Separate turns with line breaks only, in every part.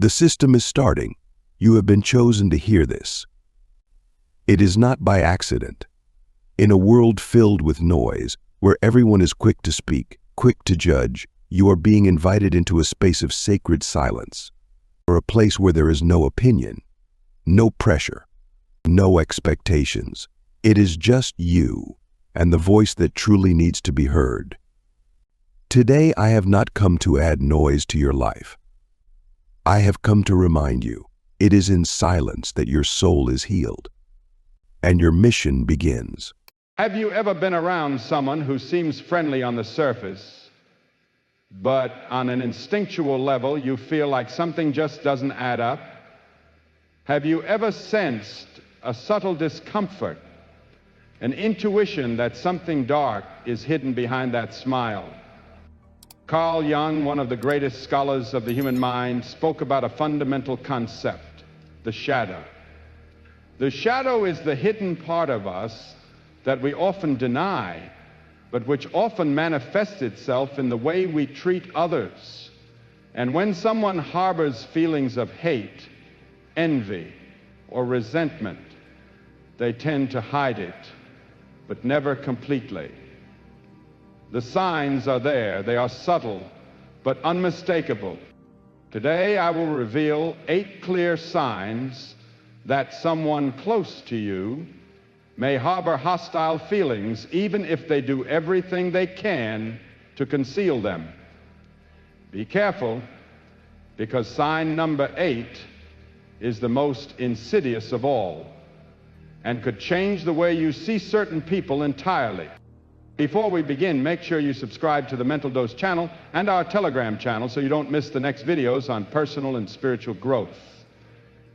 The system is starting. You have been chosen to hear this. It is not by accident. In a world filled with noise, where everyone is quick to speak, quick to judge, you are being invited into a space of sacred silence, or a place where there is no opinion, no pressure, no expectations. It is just you and the voice that truly needs to be heard. Today, I have not come to add noise to your life. I have come to remind you, it is in silence that your soul is healed, and your mission begins.
Have you ever been around someone who seems friendly on the surface, but on an instinctual level you feel like something just doesn't add up? Have you ever sensed a subtle discomfort, an intuition that something dark is hidden behind that smile? Carl Jung, one of the greatest scholars of the human mind, spoke about a fundamental concept, the shadow. The shadow is the hidden part of us that we often deny, but which often manifests itself in the way we treat others. And when someone harbors feelings of hate, envy, or resentment, they tend to hide it, but never completely. The signs are there. They are subtle, but unmistakable. Today, I will reveal 8 clear signs that someone close to you may harbor hostile feelings, even if they do everything they can to conceal them. Be careful, because sign number 8 is the most insidious of all and could change the way you see certain people entirely. Before we begin, make sure you subscribe to the Mental Dose channel and our Telegram channel so you don't miss the next videos on personal and spiritual growth.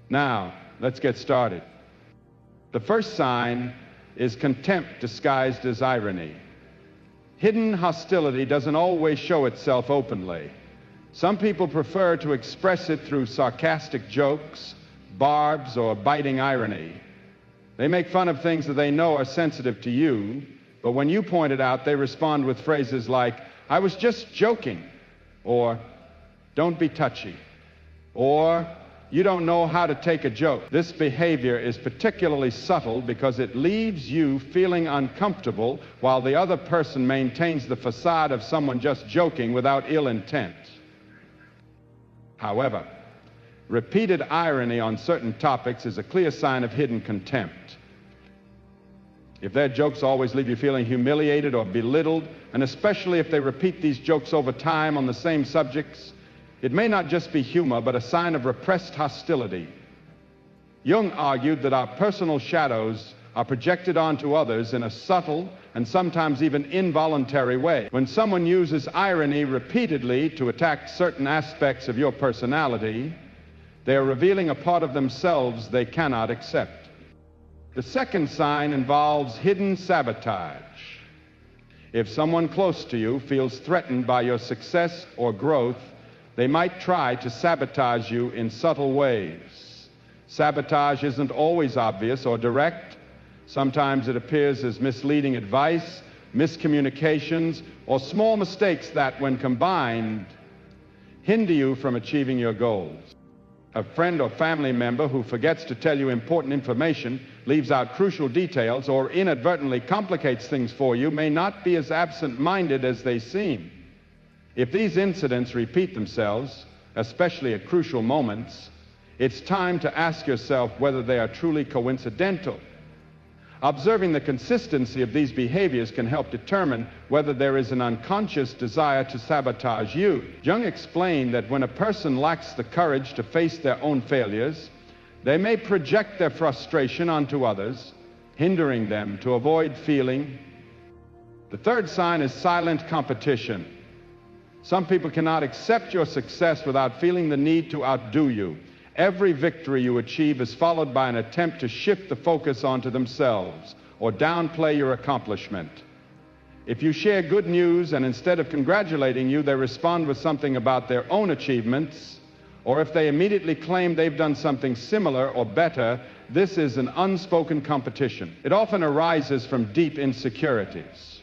Now, let's get started. The first sign is contempt disguised as irony. Hidden hostility doesn't always show itself openly. Some people prefer to express it through sarcastic jokes, barbs, or biting irony. They make fun of things that they know are sensitive to you, but when you point it out, they respond with phrases like, "I was just joking," or "Don't be touchy," or "You don't know how to take a joke." This behavior is particularly subtle because it leaves you feeling uncomfortable while the other person maintains the facade of someone just joking without ill intent. However, repeated irony on certain topics is a clear sign of hidden contempt. If their jokes always leave you feeling humiliated or belittled, and especially if they repeat these jokes over time on the same subjects, it may not just be humor, but a sign of repressed hostility. Jung argued that our personal shadows are projected onto others in a subtle and sometimes even involuntary way. When someone uses irony repeatedly to attack certain aspects of your personality, they are revealing a part of themselves they cannot accept. The second sign involves hidden sabotage. If someone close to you feels threatened by your success or growth, they might try to sabotage you in subtle ways. Sabotage isn't always obvious or direct. Sometimes it appears as misleading advice, miscommunications, or small mistakes that, when combined, hinder you from achieving your goals. A friend or family member who forgets to tell you important information, leaves out crucial details, or inadvertently complicates things for you may not be as absent-minded as they seem. If these incidents repeat themselves, especially at crucial moments, it's time to ask yourself whether they are truly coincidental. Observing the consistency of these behaviors can help determine whether there is an unconscious desire to sabotage you. Jung explained that when a person lacks the courage to face their own failures, they may project their frustration onto others, hindering them to avoid feeling. The third sign is silent competition. Some people cannot accept your success without feeling the need to outdo you. Every victory you achieve is followed by an attempt to shift the focus onto themselves or downplay your accomplishment. If you share good news and instead of congratulating you, they respond with something about their own achievements, or if they immediately claim they've done something similar or better, this is an unspoken competition. It often arises from deep insecurities.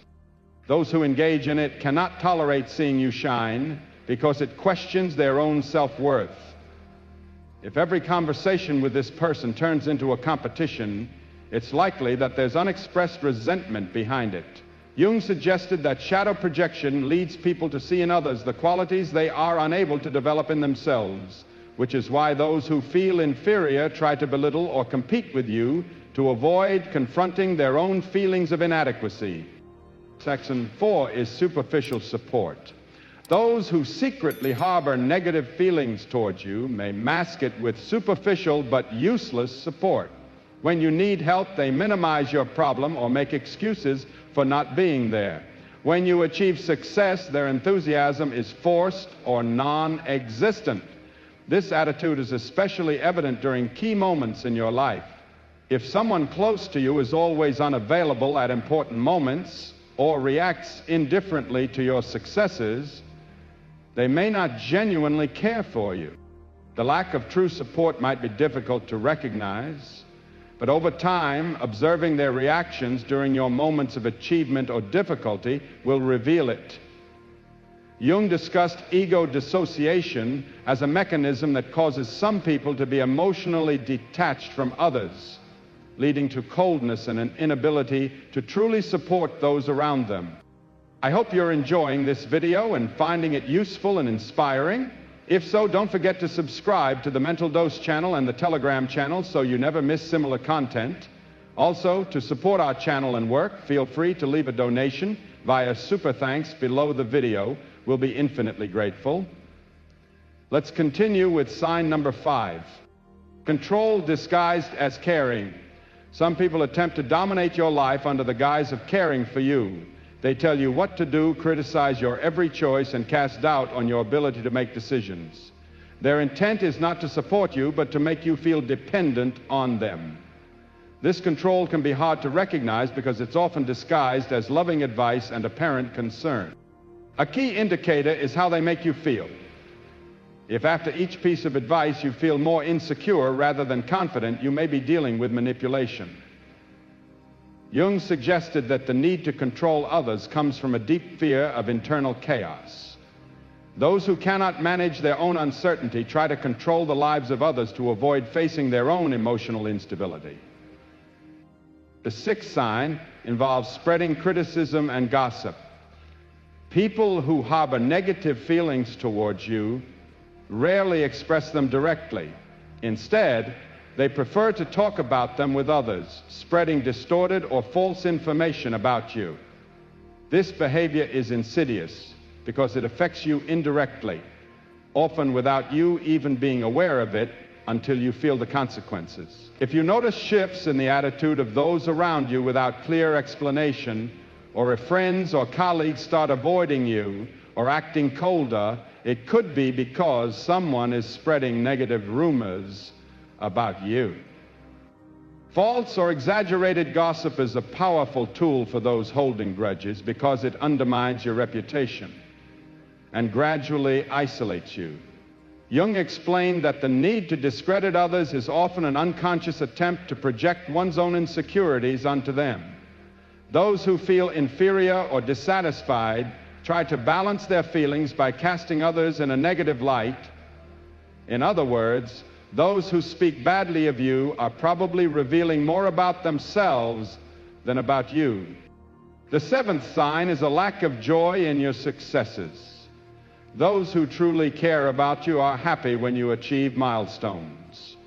Those who engage in it cannot tolerate seeing you shine because it questions their own self-worth. If every conversation with this person turns into a competition, it's likely that there's unexpressed resentment behind it. Jung suggested that shadow projection leads people to see in others the qualities they are unable to develop in themselves, which is why those who feel inferior try to belittle or compete with you to avoid confronting their own feelings of inadequacy. Section 4 is superficial support. Those who secretly harbor negative feelings towards you may mask it with superficial but useless support. When you need help, they minimize your problem or make excuses for not being there. When you achieve success, their enthusiasm is forced or non-existent. This attitude is especially evident during key moments in your life. If someone close to you is always unavailable at important moments or reacts indifferently to your successes, they may not genuinely care for you. The lack of true support might be difficult to recognize, but over time, observing their reactions during your moments of achievement or difficulty will reveal it. Jung discussed ego dissociation as a mechanism that causes some people to be emotionally detached from others, leading to coldness and an inability to truly support those around them. I hope you're enjoying this video and finding it useful and inspiring. If so, don't forget to subscribe to the Mental Dose channel and the Telegram channel so you never miss similar content. Also, to support our channel and work, feel free to leave a donation via Super Thanks below the video. We'll be infinitely grateful. Let's continue with sign number 5. Control disguised as caring. Some people attempt to dominate your life under the guise of caring for you. They tell you what to do, criticize your every choice, and cast doubt on your ability to make decisions. Their intent is not to support you, but to make you feel dependent on them. This control can be hard to recognize because it's often disguised as loving advice and apparent concern. A key indicator is how they make you feel. If after each piece of advice you feel more insecure rather than confident, you may be dealing with manipulation. Jung suggested that the need to control others comes from a deep fear of internal chaos. Those who cannot manage their own uncertainty try to control the lives of others to avoid facing their own emotional instability. The 6th sign involves spreading criticism and gossip. People who harbor negative feelings towards you rarely express them directly. Instead, they prefer to talk about them with others, spreading distorted or false information about you. This behavior is insidious because it affects you indirectly, often without you even being aware of it until you feel the consequences. If you notice shifts in the attitude of those around you without clear explanation, or if friends or colleagues start avoiding you or acting colder, it could be because someone is spreading negative rumors about you. False or exaggerated gossip is a powerful tool for those holding grudges because it undermines your reputation and gradually isolates you. Jung explained that the need to discredit others is often an unconscious attempt to project one's own insecurities onto them. Those who feel inferior or dissatisfied try to balance their feelings by casting others in a negative light. In other words, those who speak badly of you are probably revealing more about themselves than about you. The 7th sign is a lack of joy in your successes. Those who truly care about you are happy when you achieve milestones.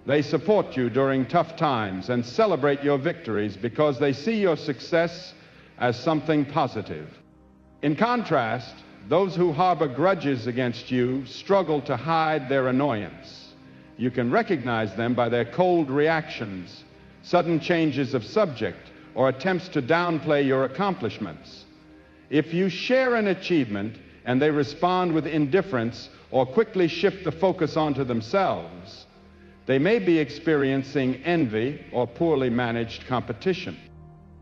They support you during tough times and celebrate your victories because they see your success as something positive. In contrast, those who harbor grudges against you struggle to hide their annoyance. You can recognize them by their cold reactions, sudden changes of subject, or attempts to downplay your accomplishments. If you share an achievement and they respond with indifference or quickly shift the focus onto themselves, they may be experiencing envy or poorly managed competition.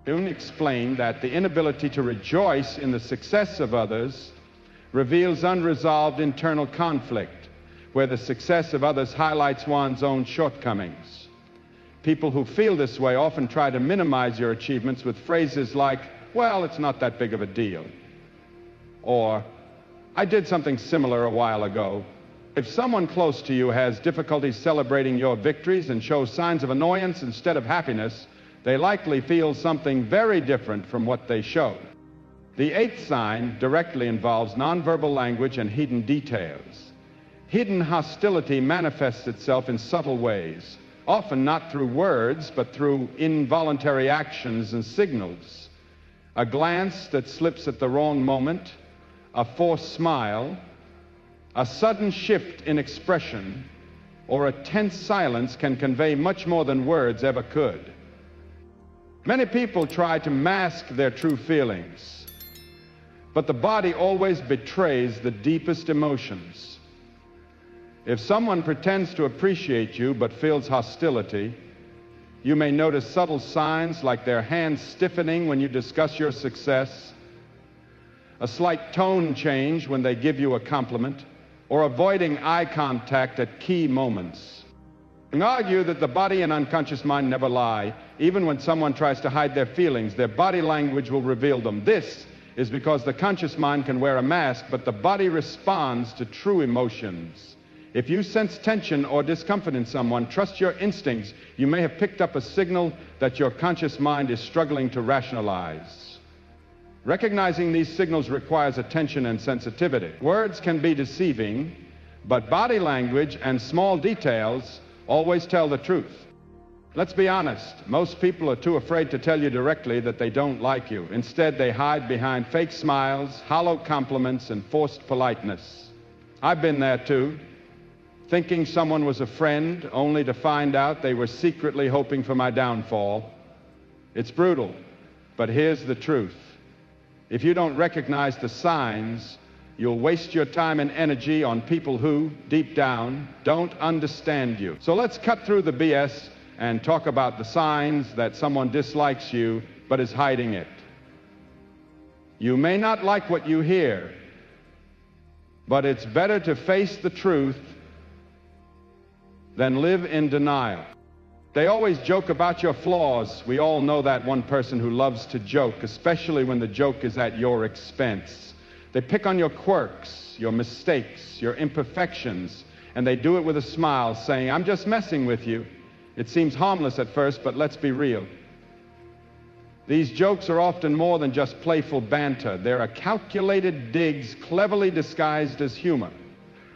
Jung explained that the inability to rejoice in the success of others reveals unresolved internal conflict, where the success of others highlights one's own shortcomings. People who feel this way often try to minimize your achievements with phrases like, "Well, it's not that big of a deal," or "I did something similar a while ago." If someone close to you has difficulty celebrating your victories and shows signs of annoyance instead of happiness, they likely feel something very different from what they show. The eighth sign directly involves nonverbal language and hidden details. Hidden hostility manifests itself in subtle ways, often not through words, but through involuntary actions and signals. A glance that slips at the wrong moment, a forced smile, a sudden shift in expression, or a tense silence can convey much more than words ever could. Many people try to mask their true feelings, but the body always betrays the deepest emotions. If someone pretends to appreciate you but feels hostility, you may notice subtle signs like their hands stiffening when you discuss your success, a slight tone change when they give you a compliment, or avoiding eye contact at key moments. I argue that the body and unconscious mind never lie. Even when someone tries to hide their feelings, their body language will reveal them. This is because the conscious mind can wear a mask, but the body responds to true emotions. If you sense tension or discomfort in someone, trust your instincts. You may have picked up a signal that your conscious mind is struggling to rationalize. Recognizing these signals requires attention and sensitivity. Words can be deceiving, but body language and small details always tell the truth. Let's be honest, most people are too afraid to tell you directly that they don't like you. Instead, they hide behind fake smiles, hollow compliments, and forced politeness. I've been there too, thinking someone was a friend only to find out they were secretly hoping for my downfall. It's brutal, but here's the truth. If you don't recognize the signs, you'll waste your time and energy on people who, deep down, don't understand you. So let's cut through the BS and talk about the signs that someone dislikes you but is hiding it. You may not like what you hear, but it's better to face the truth than live in denial. They always joke about your flaws. We all know that one person who loves to joke, especially when the joke is at your expense. They pick on your quirks, your mistakes, your imperfections, and they do it with a smile, saying, "I'm just messing with you." It seems harmless at first, but let's be real. These jokes are often more than just playful banter. They're a calculated digs cleverly disguised as humor,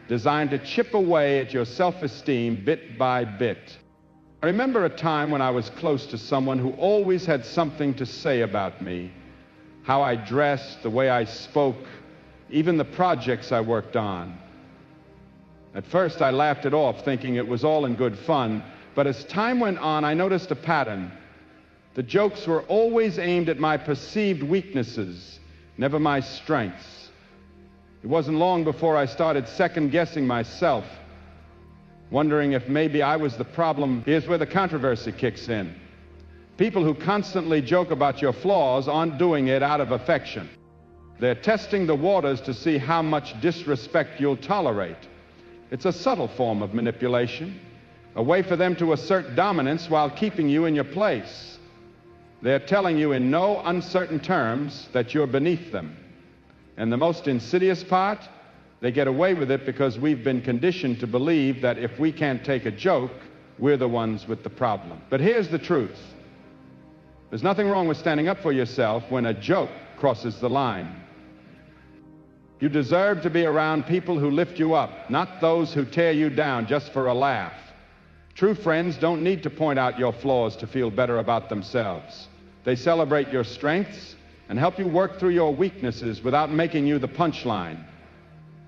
designed to chip away at your self-esteem bit by bit. I remember a time when I was close to someone who always had something to say about me, how I dressed, the way I spoke, even the projects I worked on. At first, I laughed it off, thinking it was all in good fun, but as time went on, I noticed a pattern. The jokes were always aimed at my perceived weaknesses, never my strengths. It wasn't long before I started second-guessing myself, wondering if maybe I was the problem. Here's where the controversy kicks in. People who constantly joke about your flaws aren't doing it out of affection. They're testing the waters to see how much disrespect you'll tolerate. It's a subtle form of manipulation, a way for them to assert dominance while keeping you in your place. They're telling you in no uncertain terms that you're beneath them. And the most insidious part, they get away with it because we've been conditioned to believe that if we can't take a joke, we're the ones with the problem. But here's the truth. There's nothing wrong with standing up for yourself when a joke crosses the line. You deserve to be around people who lift you up, not those who tear you down just for a laugh. True friends don't need to point out your flaws to feel better about themselves. They celebrate your strengths and help you work through your weaknesses without making you the punchline.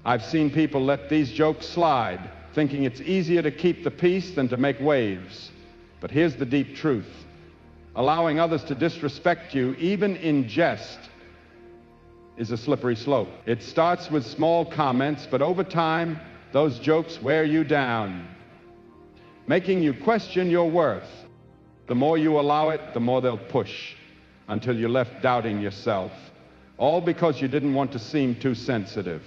I've seen people let these jokes slide, thinking it's easier to keep the peace than to make waves. But here's the deep truth. Allowing others to disrespect you, even in jest, is a slippery slope. It starts with small comments, but over time, those jokes wear you down, making you question your worth. The more you allow it, the more they'll push, until you're left doubting yourself, all because you didn't want to seem too sensitive.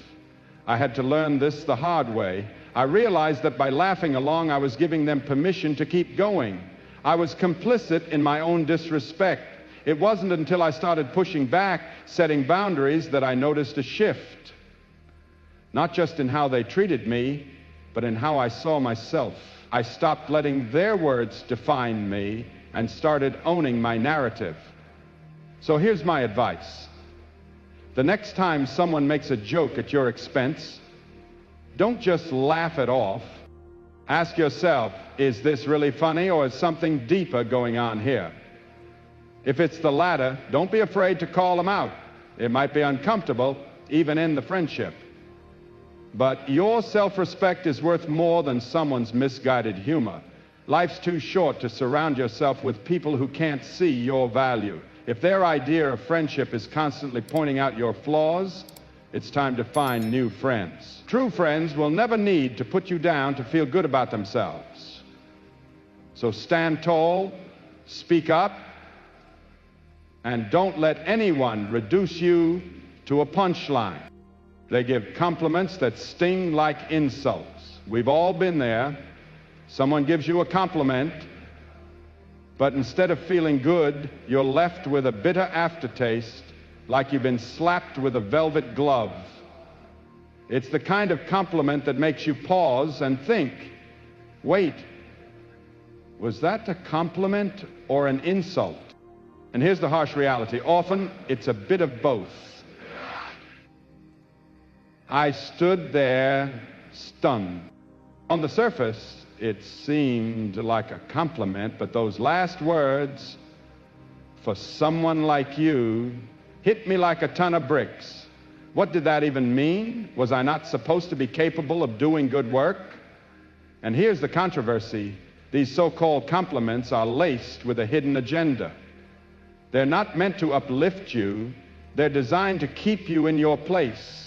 I had to learn this the hard way. I realized that by laughing along, I was giving them permission to keep going. I was complicit in my own disrespect. It wasn't until I started pushing back, setting boundaries, that I noticed a shift. Not just in how they treated me, but in how I saw myself. I stopped letting their words define me and started owning my narrative. So here's my advice. The next time someone makes a joke at your expense, don't just laugh it off. Ask yourself, is this really funny, or is something deeper going on here? If it's the latter, don't be afraid to call them out. It might be uncomfortable, even in the friendship. But your self-respect is worth more than someone's misguided humor. Life's too short to surround yourself with people who can't see your value. If their idea of friendship is constantly pointing out your flaws, it's time to find new friends. True friends will never need to put you down to feel good about themselves. So stand tall, speak up, and don't let anyone reduce you to a punchline. They give compliments that sting like insults. We've all been there. Someone gives you a compliment, but instead of feeling good, you're left with a bitter aftertaste, like you've been slapped with a velvet glove. It's the kind of compliment that makes you pause and think, wait, was that a compliment or an insult? And here's the harsh reality. Often, it's a bit of both. I stood there stunned. On the surface, it seemed like a compliment, but those last words, for someone like you, hit me like a ton of bricks. What did that even mean? Was I not supposed to be capable of doing good work? And here's the controversy. These so-called compliments are laced with a hidden agenda. They're not meant to uplift you. They're designed to keep you in your place.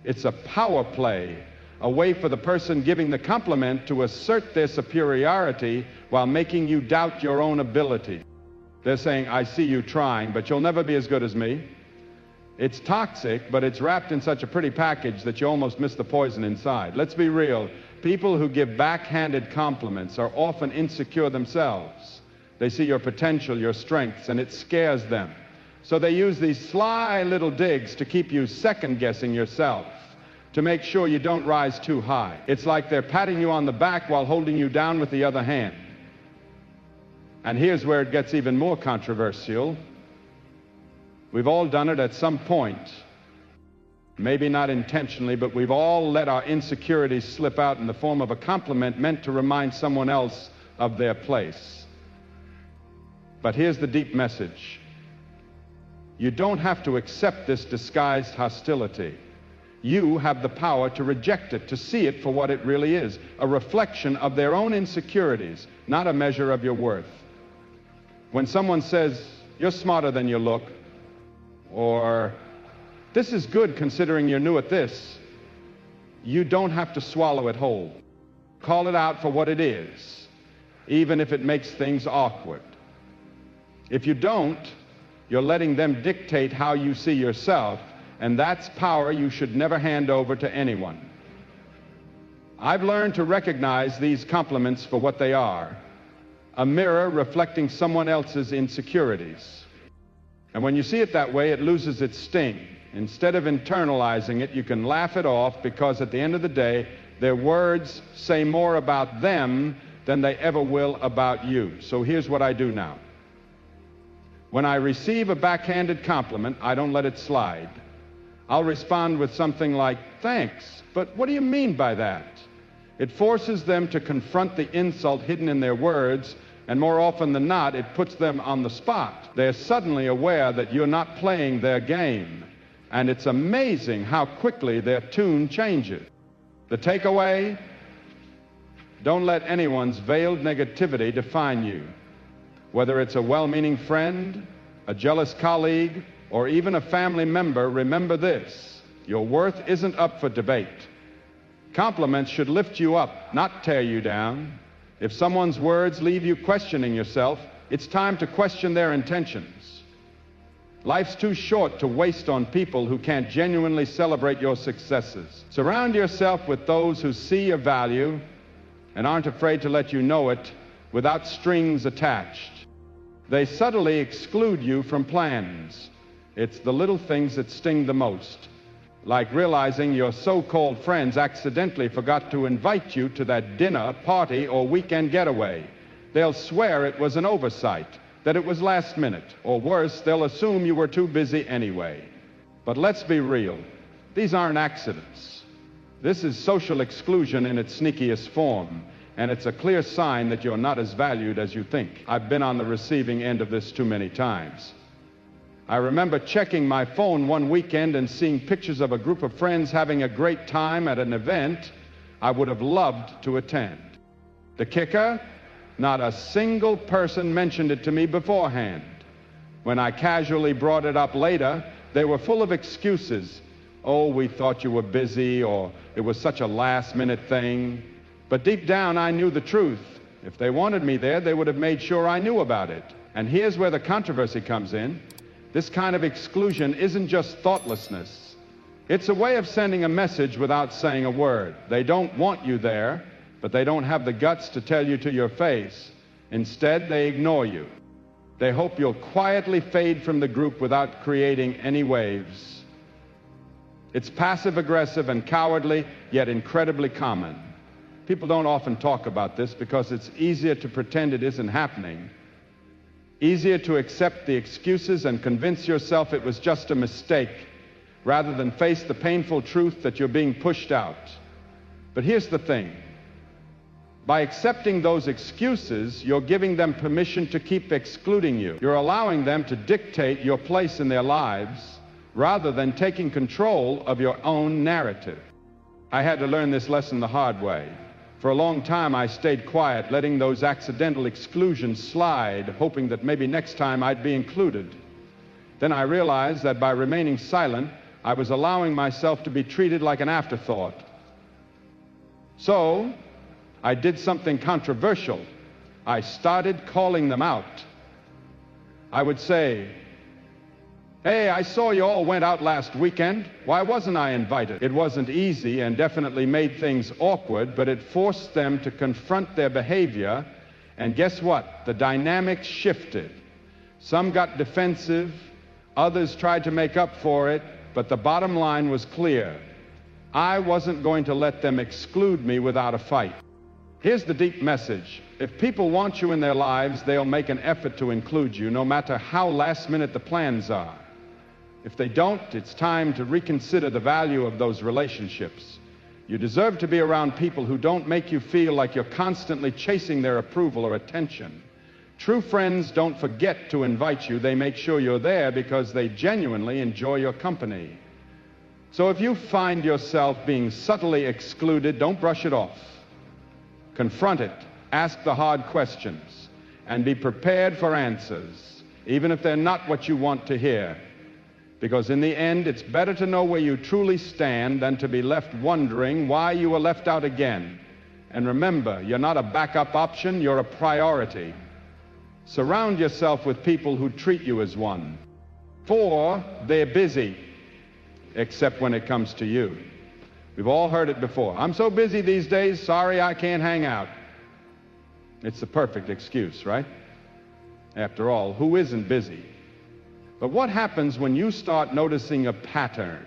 It's a power play, a way for the person giving the compliment to assert their superiority while making you doubt your own ability. They're saying, I see you trying, but you'll never be as good as me. It's toxic, but it's wrapped in such a pretty package that you almost miss the poison inside. Let's be real. People who give backhanded compliments are often insecure themselves. They see your potential, your strengths, and it scares them. So they use these sly little digs to keep you second-guessing yourself, to make sure you don't rise too high. It's like they're patting you on the back while holding you down with the other hand. And here's where it gets even more controversial. We've all done it at some point. Maybe not intentionally, but we've all let our insecurities slip out in the form of a compliment meant to remind someone else of their place. But here's the deep message. You don't have to accept this disguised hostility. You have the power to reject it, to see it for what it really is, a reflection of their own insecurities, not a measure of your worth. When someone says, you're smarter than you look, or this is good considering you're new at this, you don't have to swallow it whole. Call it out for what it is, even if it makes things awkward. If you don't, you're letting them dictate how you see yourself, and that's power you should never hand over to anyone. I've learned to recognize these compliments for what they are, a mirror reflecting someone else's insecurities. And when you see it that way, it loses its sting. Instead of internalizing it, you can laugh it off because at the end of the day, their words say more about them than they ever will about you. So here's what I do now. When I receive a backhanded compliment, I don't let it slide. I'll respond with something like, thanks, but what do you mean by that? It forces them to confront the insult hidden in their words, and more often than not, it puts them on the spot. They're suddenly aware that you're not playing their game, and it's amazing how quickly their tune changes. The takeaway? Don't let anyone's veiled negativity define you. Whether it's a well-meaning friend, a jealous colleague, or even a family member, remember this: your worth isn't up for debate. Compliments should lift you up, not tear you down. If someone's words leave you questioning yourself, it's time to question their intentions. Life's too short to waste on people who can't genuinely celebrate your successes. Surround yourself with those who see your value and aren't afraid to let you know it without strings attached. They subtly exclude you from plans. It's the little things that sting the most. Like realizing your so-called friends accidentally forgot to invite you to that dinner, party, or weekend getaway. They'll swear it was an oversight, that it was last minute, or worse, they'll assume you were too busy anyway. But let's be real. These aren't accidents. This is social exclusion in its sneakiest form, and it's a clear sign that you're not as valued as you think. I've been on the receiving end of this too many times. I remember checking my phone one weekend and seeing pictures of a group of friends having a great time at an event I would have loved to attend. The kicker? Not a single person mentioned it to me beforehand. When I casually brought it up later, they were full of excuses. Oh, we thought you were busy, or it was such a last-minute thing. But deep down, I knew the truth. If they wanted me there, they would have made sure I knew about it. And here's where the controversy comes in. This kind of exclusion isn't just thoughtlessness. It's a way of sending a message without saying a word. They don't want you there, but they don't have the guts to tell you to your face. Instead, they ignore you. They hope you'll quietly fade from the group without creating any waves. It's passive-aggressive and cowardly, yet incredibly common. People don't often talk about this because it's easier to pretend it isn't happening. Easier to accept the excuses and convince yourself it was just a mistake, rather than face the painful truth that you're being pushed out. But here's the thing. By accepting those excuses, you're giving them permission to keep excluding you. You're allowing them to dictate your place in their lives, rather than taking control of your own narrative. I had to learn this lesson the hard way. For a long time, I stayed quiet, letting those accidental exclusions slide, hoping that maybe next time I'd be included. Then I realized that by remaining silent, I was allowing myself to be treated like an afterthought. So, I did something controversial. I started calling them out. I would say, "Hey, I saw you all went out last weekend. Why wasn't I invited?" It wasn't easy and definitely made things awkward, but it forced them to confront their behavior. And guess what? The dynamics shifted. Some got defensive, others tried to make up for it, but the bottom line was clear. I wasn't going to let them exclude me without a fight. Here's the deep message. If people want you in their lives, they'll make an effort to include you, no matter how last-minute the plans are. If they don't, it's time to reconsider the value of those relationships. You deserve to be around people who don't make you feel like you're constantly chasing their approval or attention. True friends don't forget to invite you. They make sure you're there because they genuinely enjoy your company. So if you find yourself being subtly excluded, don't brush it off. Confront it, ask the hard questions, and be prepared for answers, even if they're not what you want to hear. Because in the end, it's better to know where you truly stand than to be left wondering why you were left out again. And remember, you're not a backup option, you're a priority. Surround yourself with people who treat you as one. For they're busy, except when it comes to you. We've all heard it before. "I'm so busy these days, sorry I can't hang out." It's the perfect excuse, right? After all, who isn't busy? But what happens when you start noticing a pattern?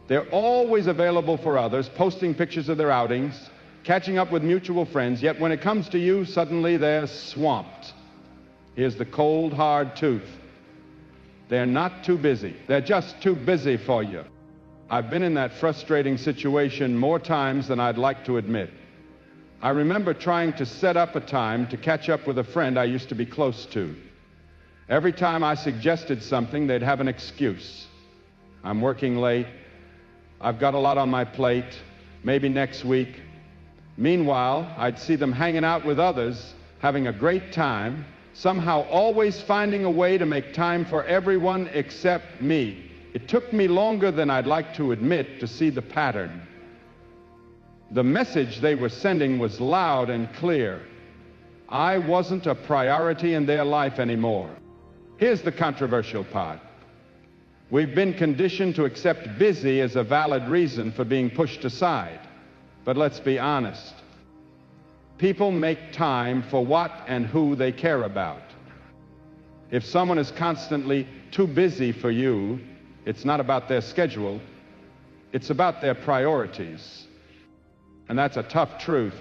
They're always available for others, posting pictures of their outings, catching up with mutual friends, yet when it comes to you, suddenly they're swamped. Here's the cold, hard truth. They're not too busy. They're just too busy for you. I've been in that frustrating situation more times than I'd like to admit. I remember trying to set up a time to catch up with a friend I used to be close to. Every time I suggested something, they'd have an excuse. "I'm working late. I've got a lot on my plate. Maybe next week." Meanwhile, I'd see them hanging out with others, having a great time, somehow always finding a way to make time for everyone except me. It took me longer than I'd like to admit to see the pattern. The message they were sending was loud and clear. I wasn't a priority in their life anymore. Here's the controversial part. We've been conditioned to accept busy as a valid reason for being pushed aside. But let's be honest. People make time for what and who they care about. If someone is constantly too busy for you, it's not about their schedule, It's about their priorities. And that's a tough truth,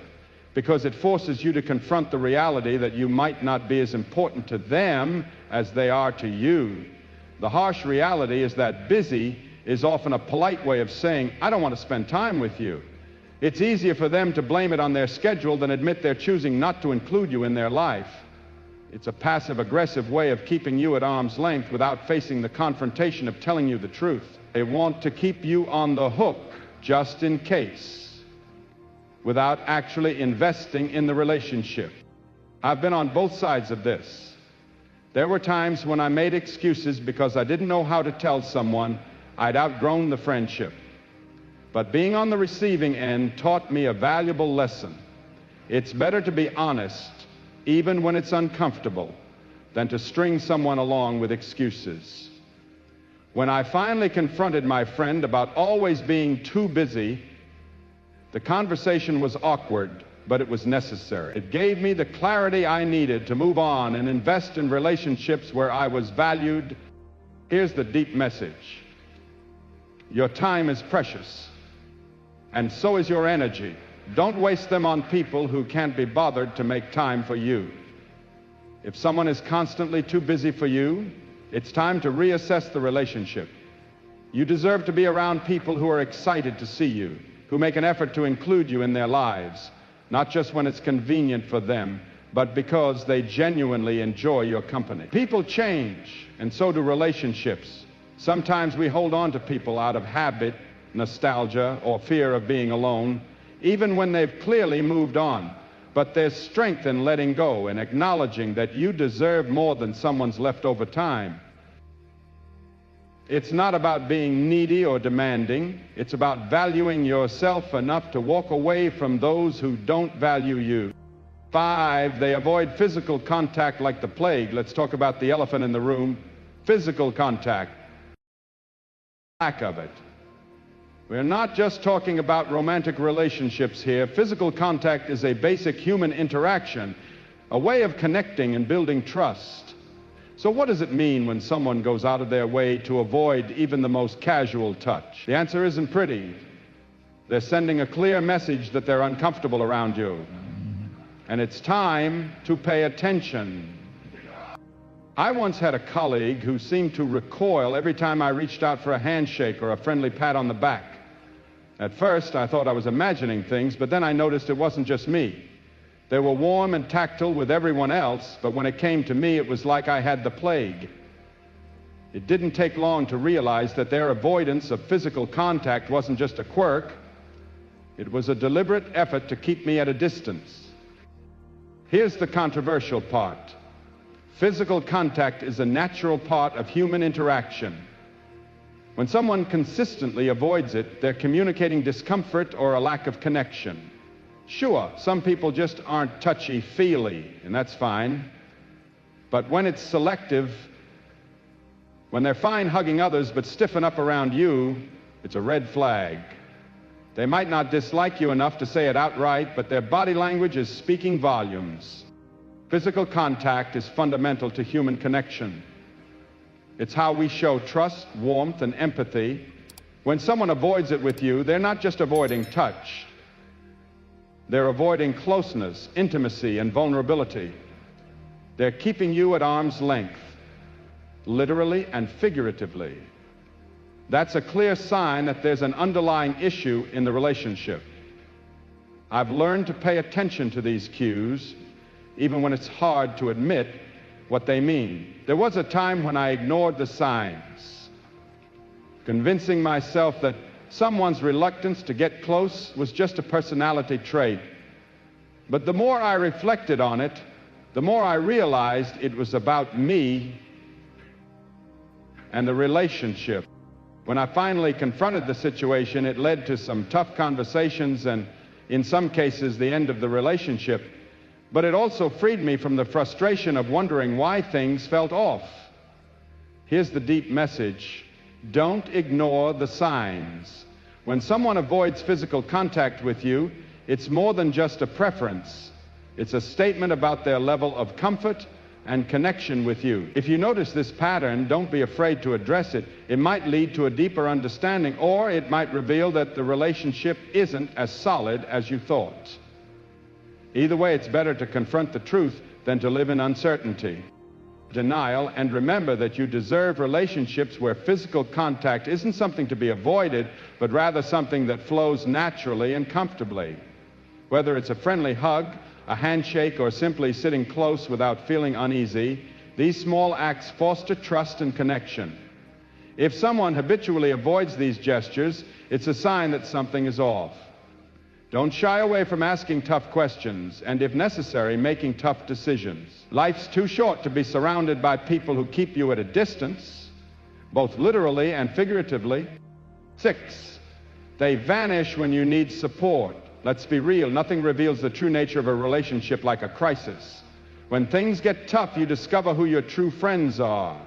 because it forces you to confront the reality that you might not be as important to them as they are to you. The harsh reality is that busy is often a polite way of saying, I don't want to spend time with you. It's easier for them to blame it on their schedule than admit they're choosing not to include you in their life. It's a passive-aggressive way of keeping you at arm's length without facing the confrontation of telling you the truth. They want to keep you on the hook just in case, without actually investing in the relationship. I've been on both sides of this. There were times when I made excuses because I didn't know how to tell someone I'd outgrown the friendship. But being on the receiving end taught me a valuable lesson. It's better to be honest, even when it's uncomfortable, than to string someone along with excuses. When I finally confronted my friend about always being too busy, the conversation was awkward, but it was necessary. It gave me the clarity I needed to move on and invest in relationships where I was valued. Here's the deep message. Your time is precious, and so is your energy. Don't waste them on people who can't be bothered to make time for you. If someone is constantly too busy for you, it's time to reassess the relationship. You deserve to be around people who are excited to see you, who make an effort to include you in their lives, not just when it's convenient for them, but because they genuinely enjoy your company. People change, and so do relationships. Sometimes we hold on to people out of habit, nostalgia, or fear of being alone, even when they've clearly moved on. But there's strength in letting go and acknowledging that you deserve more than someone's leftover time. It's not about being needy or demanding. It's about valuing yourself enough to walk away from those who don't value you. 5, they avoid physical contact like the plague. Let's talk about the elephant in the room. Physical contact. Lack of it. We're not just talking about romantic relationships here. Physical contact is a basic human interaction, a way of connecting and building trust. So what does it mean when someone goes out of their way to avoid even the most casual touch? The answer isn't pretty. They're sending a clear message that they're uncomfortable around you. And it's time to pay attention. I once had a colleague who seemed to recoil every time I reached out for a handshake or a friendly pat on the back. At first, I thought I was imagining things, but then I noticed it wasn't just me. They were warm and tactile with everyone else, but when it came to me, it was like I had the plague. It didn't take long to realize that their avoidance of physical contact wasn't just a quirk. It was a deliberate effort to keep me at a distance. Here's the controversial part. Physical contact is a natural part of human interaction. When someone consistently avoids it, they're communicating discomfort or a lack of connection. Sure, some people just aren't touchy-feely, and that's fine. But when it's selective, when they're fine hugging others but stiffen up around you, it's a red flag. They might not dislike you enough to say it outright, but their body language is speaking volumes. Physical contact is fundamental to human connection. It's how we show trust, warmth, and empathy. When someone avoids it with you, they're not just avoiding touch. They're avoiding closeness, intimacy, and vulnerability. They're keeping you at arm's length, literally and figuratively. That's a clear sign that there's an underlying issue in the relationship. I've learned to pay attention to these cues, even when it's hard to admit what they mean. There was a time when I ignored the signs, convincing myself that someone's reluctance to get close was just a personality trait. But the more I reflected on it, the more I realized it was about me and the relationship. When I finally confronted the situation, it led to some tough conversations and, in some cases, the end of the relationship. But it also freed me from the frustration of wondering why things felt off. Here's the deep message. Don't ignore the signs. When someone avoids physical contact with you, it's more than just a preference. It's a statement about their level of comfort and connection with you. If you notice this pattern, don't be afraid to address it. It might lead to a deeper understanding, or it might reveal that the relationship isn't as solid as you thought. Either way, it's better to confront the truth than to live in uncertainty, denial, and remember that you deserve relationships where physical contact isn't something to be avoided, but rather something that flows naturally and comfortably. Whether it's a friendly hug, a handshake, or simply sitting close without feeling uneasy, these small acts foster trust and connection. If someone habitually avoids these gestures, it's a sign that something is off. Don't shy away from asking tough questions and, if necessary, making tough decisions. Life's too short to be surrounded by people who keep you at a distance, both literally and figuratively. 6, they vanish when you need support. Let's be real, nothing reveals the true nature of a relationship like a crisis. When things get tough, you discover who your true friends are.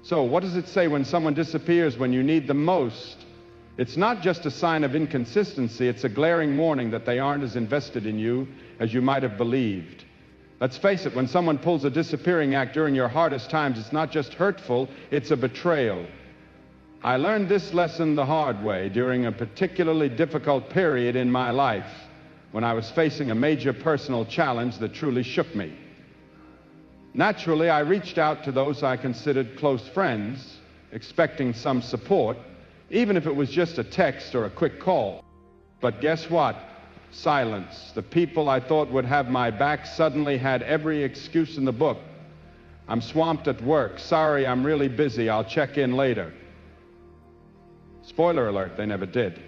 So, what does it say when someone disappears when you need them most? It's not just a sign of inconsistency, it's a glaring warning that they aren't as invested in you as you might have believed. Let's face it, when someone pulls a disappearing act during your hardest times, it's not just hurtful, it's a betrayal. I learned this lesson the hard way during a particularly difficult period in my life when I was facing a major personal challenge that truly shook me. Naturally, I reached out to those I considered close friends, expecting some support, even if it was just a text or a quick call. But guess what? Silence. The people I thought would have my back suddenly had every excuse in the book. I'm swamped at work. Sorry, I'm really busy. I'll check in later. Spoiler alert, they never did.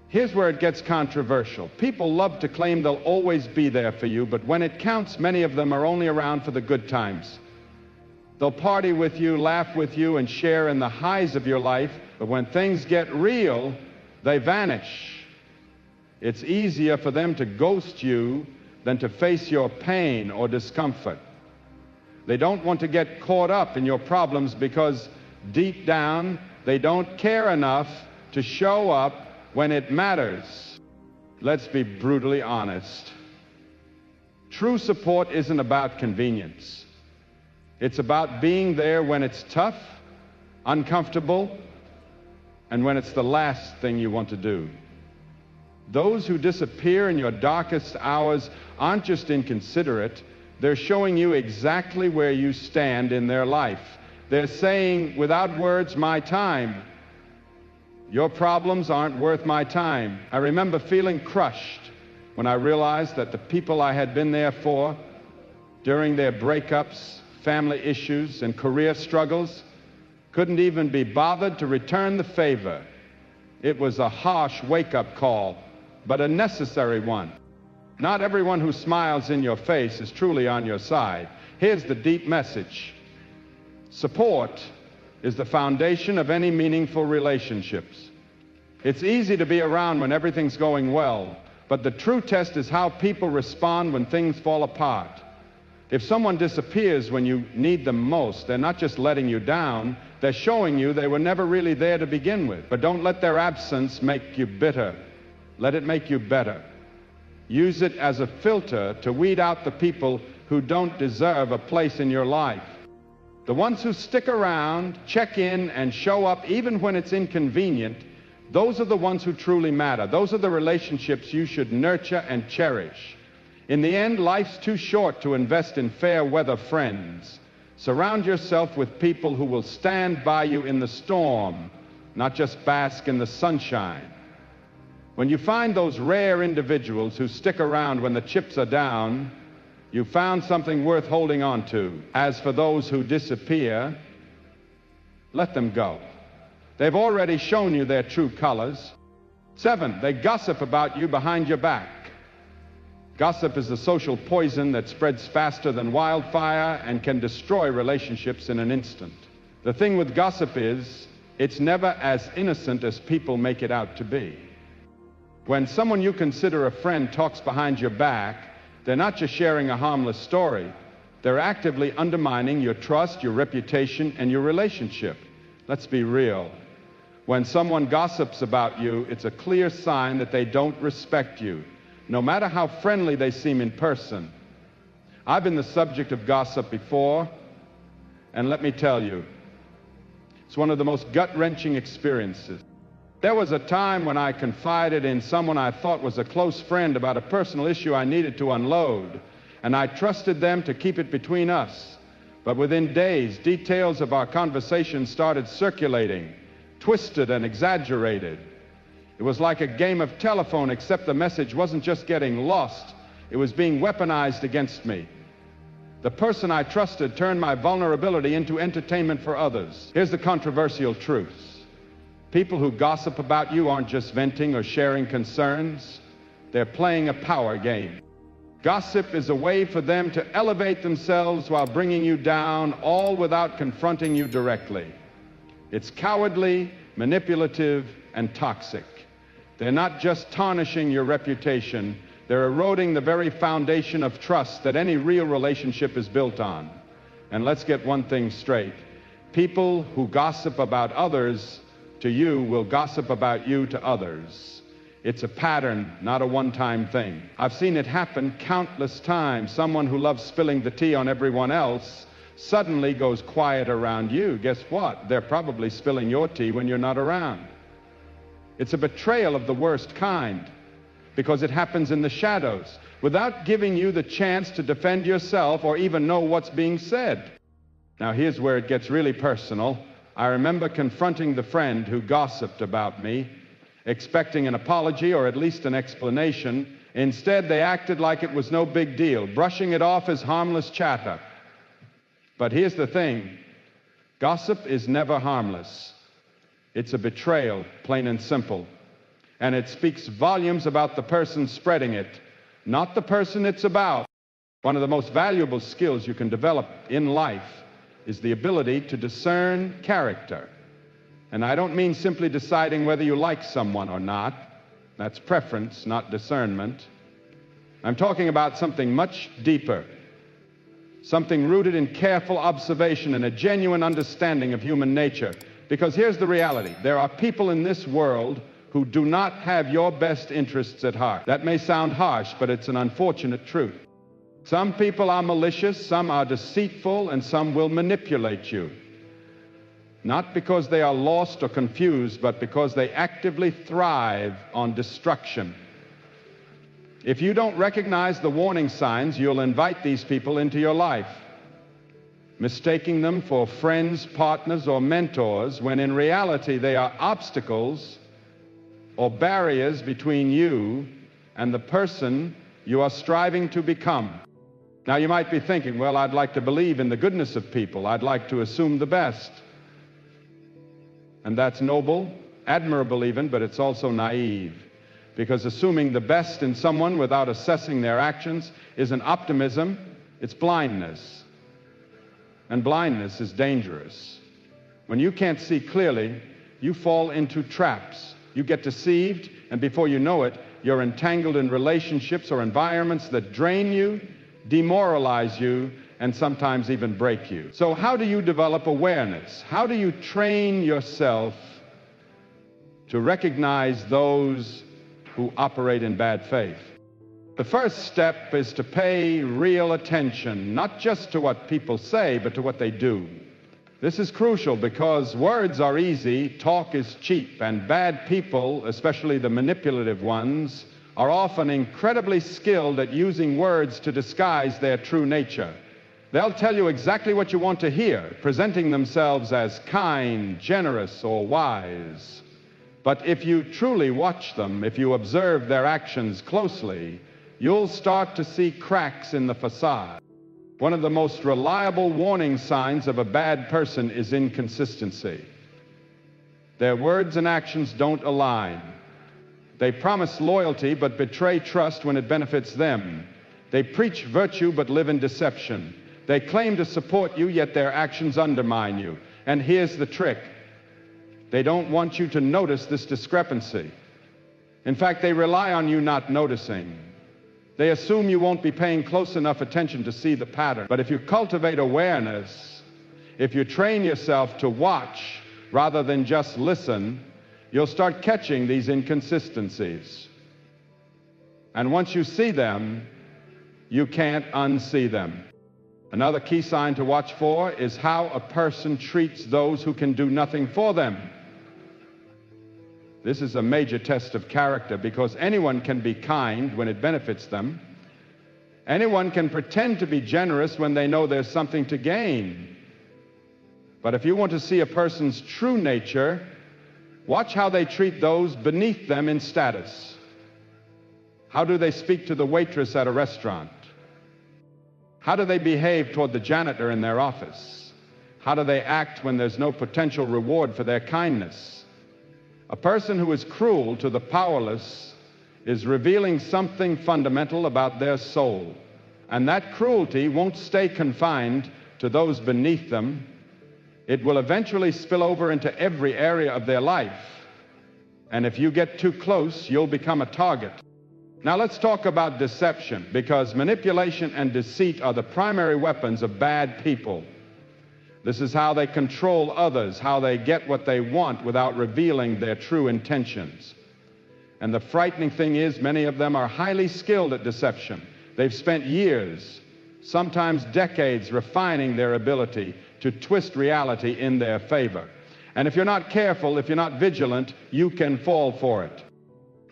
Here's where it gets controversial. People love to claim they'll always be there for you, but when it counts, many of them are only around for the good times. They'll party with you, laugh with you, and share in the highs of your life, but when things get real, they vanish. It's easier for them to ghost you than to face your pain or discomfort. They don't want to get caught up in your problems because deep down, they don't care enough to show up when it matters. Let's be brutally honest. True support isn't about convenience. It's about being there when it's tough, uncomfortable, and when it's the last thing you want to do. Those who disappear in your darkest hours aren't just inconsiderate, they're showing you exactly where you stand in their life. They're saying, without words, my time. Your problems aren't worth my time. I remember feeling crushed when I realized that the people I had been there for during their breakups, family issues, and career struggles couldn't even be bothered to return the favor. It was a harsh wake-up call, but a necessary one. Not everyone who smiles in your face is truly on your side. Here's the deep message. Support is the foundation of any meaningful relationships. It's easy to be around when everything's going well, but the true test is how people respond when things fall apart. If someone disappears when you need them most, they're not just letting you down, they're showing you they were never really there to begin with. But don't let their absence make you bitter. Let it make you better. Use it as a filter to weed out the people who don't deserve a place in your life. The ones who stick around, check in, and show up even when it's inconvenient, those are the ones who truly matter. Those are the relationships you should nurture and cherish. In the end, life's too short to invest in fair-weather friends. Surround yourself with people who will stand by you in the storm, not just bask in the sunshine. When you find those rare individuals who stick around when the chips are down, you found something worth holding on to. As for those who disappear, let them go. They've already shown you their true colors. 7, they gossip about you behind your back. Gossip is a social poison that spreads faster than wildfire and can destroy relationships in an instant. The thing with gossip is, it's never as innocent as people make it out to be. When someone you consider a friend talks behind your back, they're not just sharing a harmless story. They're actively undermining your trust, your reputation, and your relationship. Let's be real. When someone gossips about you, it's a clear sign that they don't respect you, no matter how friendly they seem in person. I've been the subject of gossip before, and let me tell you, it's one of the most gut-wrenching experiences. There was a time when I confided in someone I thought was a close friend about a personal issue I needed to unload, and I trusted them to keep it between us. But within days, details of our conversation started circulating, twisted and exaggerated. It was like a game of telephone, except the message wasn't just getting lost, it was being weaponized against me. The person I trusted turned my vulnerability into entertainment for others. Here's the controversial truth. People who gossip about you aren't just venting or sharing concerns, they're playing a power game. Gossip is a way for them to elevate themselves while bringing you down, all without confronting you directly. It's cowardly, manipulative, and toxic. They're not just tarnishing your reputation, they're eroding the very foundation of trust that any real relationship is built on. And let's get one thing straight. People who gossip about others to you will gossip about you to others. It's a pattern, not a one-time thing. I've seen it happen countless times. Someone who loves spilling the tea on everyone else suddenly goes quiet around you. Guess what? They're probably spilling your tea when you're not around. It's a betrayal of the worst kind, because it happens in the shadows, without giving you the chance to defend yourself or even know what's being said. Now, here's where it gets really personal. I remember confronting the friend who gossiped about me, expecting an apology or at least an explanation. Instead, they acted like it was no big deal, brushing it off as harmless chatter. But here's the thing. Gossip is never harmless. It's a betrayal, plain and simple. And it speaks volumes about the person spreading it, not the person it's about. One of the most valuable skills you can develop in life is the ability to discern character. And I don't mean simply deciding whether you like someone or not. That's preference, not discernment. I'm talking about something much deeper, something rooted in careful observation and a genuine understanding of human nature. Because here's the reality. There are people in this world who do not have your best interests at heart. That may sound harsh, but it's an unfortunate truth. Some people are malicious, some are deceitful, and some will manipulate you. Not because they are lost or confused, but because they actively thrive on destruction. If you don't recognize the warning signs, you'll invite these people into your life, mistaking them for friends, partners, or mentors, when in reality they are obstacles or barriers between you and the person you are striving to become. Now, you might be thinking, well, I'd like to believe in the goodness of people. I'd like to assume the best. And that's noble, admirable even, but it's also naive. Because assuming the best in someone without assessing their actions is an optimism, it's blindness. And blindness is dangerous. When you can't see clearly, you fall into traps. You get deceived, and before you know it, you're entangled in relationships or environments that drain you, demoralize you, and sometimes even break you. So how do you develop awareness? How do you train yourself to recognize those who operate in bad faith? The first step is to pay real attention, not just to what people say, but to what they do. This is crucial because words are easy, talk is cheap, and bad people, especially the manipulative ones, are often incredibly skilled at using words to disguise their true nature. They'll tell you exactly what you want to hear, presenting themselves as kind, generous, or wise. But if you truly watch them, if you observe their actions closely, you'll start to see cracks in the facade. One of the most reliable warning signs of a bad person is inconsistency. Their words and actions don't align. They promise loyalty but betray trust when it benefits them. They preach virtue but live in deception. They claim to support you, yet their actions undermine you. And here's the trick. They don't want you to notice this discrepancy. In fact, they rely on you not noticing. They assume you won't be paying close enough attention to see the pattern. But if you cultivate awareness, if you train yourself to watch rather than just listen, you'll start catching these inconsistencies. And once you see them, you can't unsee them. Another key sign to watch for is how a person treats those who can do nothing for them. This is a major test of character, because anyone can be kind when it benefits them. Anyone can pretend to be generous when they know there's something to gain. But if you want to see a person's true nature, watch how they treat those beneath them in status. How do they speak to the waitress at a restaurant? How do they behave toward the janitor in their office? How do they act when there's no potential reward for their kindness? A person who is cruel to the powerless is revealing something fundamental about their soul. And that cruelty won't stay confined to those beneath them. It will eventually spill over into every area of their life. And if you get too close, you'll become a target. Now let's talk about deception, because manipulation and deceit are the primary weapons of bad people. This is how they control others, how they get what they want without revealing their true intentions. And the frightening thing is, many of them are highly skilled at deception. They've spent years, sometimes decades, refining their ability to twist reality in their favor. And if you're not careful, if you're not vigilant, you can fall for it.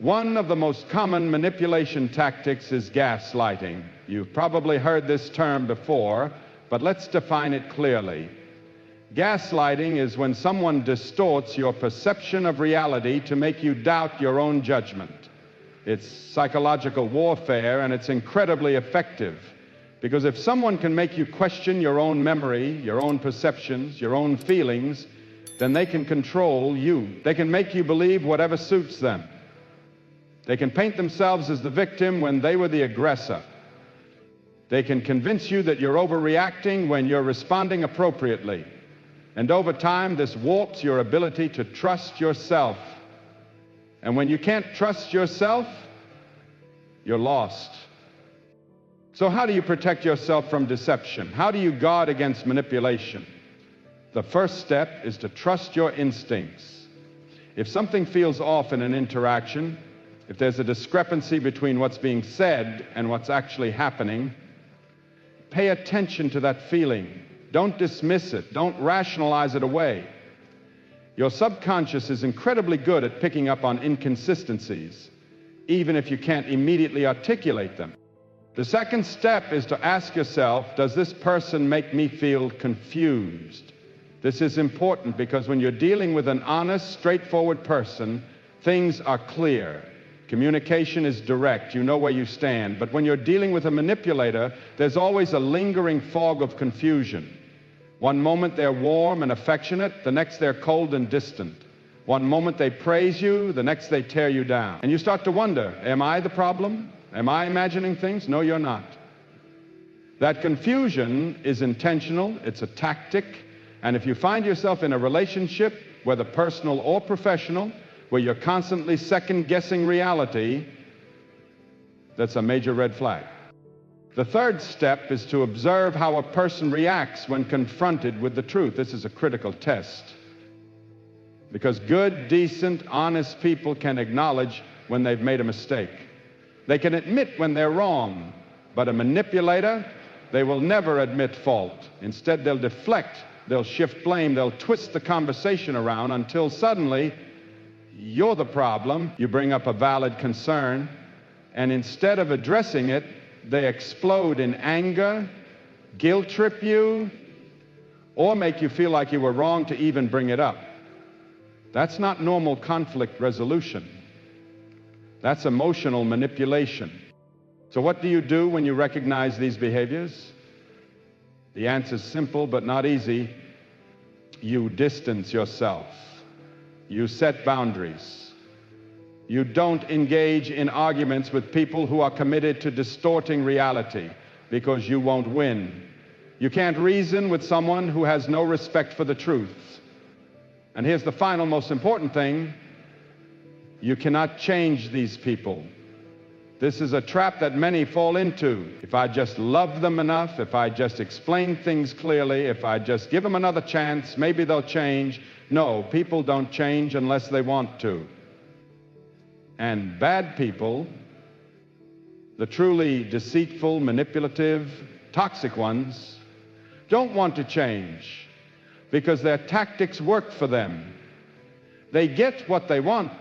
One of the most common manipulation tactics is gaslighting. You've probably heard this term before, but let's define it clearly. Gaslighting is when someone distorts your perception of reality to make you doubt your own judgment. It's psychological warfare, and it's incredibly effective, because if someone can make you question your own memory, your own perceptions, your own feelings, then they can control you. They can make you believe whatever suits them. They can paint themselves as the victim when they were the aggressor. They can convince you that you're overreacting when you're responding appropriately. And over time, this warps your ability to trust yourself. And when you can't trust yourself, you're lost. So how do you protect yourself from deception? How do you guard against manipulation? The first step is to trust your instincts. If something feels off in an interaction, if there's a discrepancy between what's being said and what's actually happening, pay attention to that feeling. Don't dismiss it. Don't rationalize it away. Your subconscious is incredibly good at picking up on inconsistencies, even if you can't immediately articulate them. The second step is to ask yourself, does this person make me feel confused? This is important, because when you're dealing with an honest, straightforward person, things are clear. Communication is direct. You know where you stand. But when you're dealing with a manipulator, there's always a lingering fog of confusion. One moment they're warm and affectionate, the next they're cold and distant. One moment they praise you, the next they tear you down. And you start to wonder, am I the problem? Am I imagining things? No, you're not. That confusion is intentional. It's a tactic. And if you find yourself in a relationship, whether personal or professional, where you're constantly second-guessing reality, that's a major red flag. The third step is to observe how a person reacts when confronted with the truth. This is a critical test, because good, decent, honest people can acknowledge when they've made a mistake. They can admit when they're wrong, but a manipulator, they will never admit fault. Instead, they'll deflect, they'll shift blame, they'll twist the conversation around until suddenly you're the problem. You bring up a valid concern, and instead of addressing it, they explode in anger, guilt trip you, or make you feel like you were wrong to even bring it up. That's not normal conflict resolution. That's emotional manipulation. So what do you do when you recognize these behaviors? The answer is simple but not easy. You distance yourself. You set boundaries. You don't engage in arguments with people who are committed to distorting reality, because you won't win. You can't reason with someone who has no respect for the truth. And here's the final, most important thing. You cannot change these people. This is a trap that many fall into. If I just love them enough, if I just explain things clearly, if I just give them another chance, maybe they'll change. No, people don't change unless they want to. And bad people, The truly deceitful, manipulative, toxic ones don't want to change because their tactics work for them. They get what they want.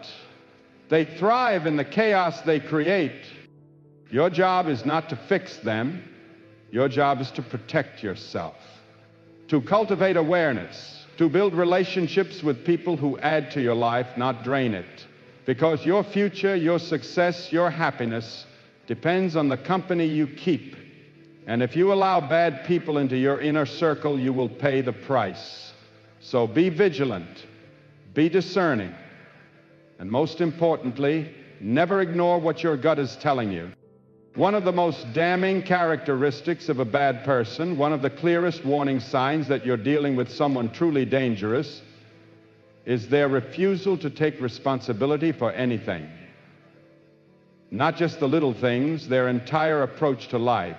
They thrive in the chaos they create. Your job is not to fix them. Your job is to protect yourself, to cultivate awareness, to build relationships with people who add to your life, not drain it. Because your future, your success, your happiness depends on the company you keep. And if you allow bad people into your inner circle, you will pay the price. So be vigilant, be discerning, and most importantly, never ignore what your gut is telling you. One of the most damning characteristics of a bad person, one of the clearest warning signs that you're dealing with someone truly dangerous, is their refusal to take responsibility for anything. Not just the little things, their entire approach to life.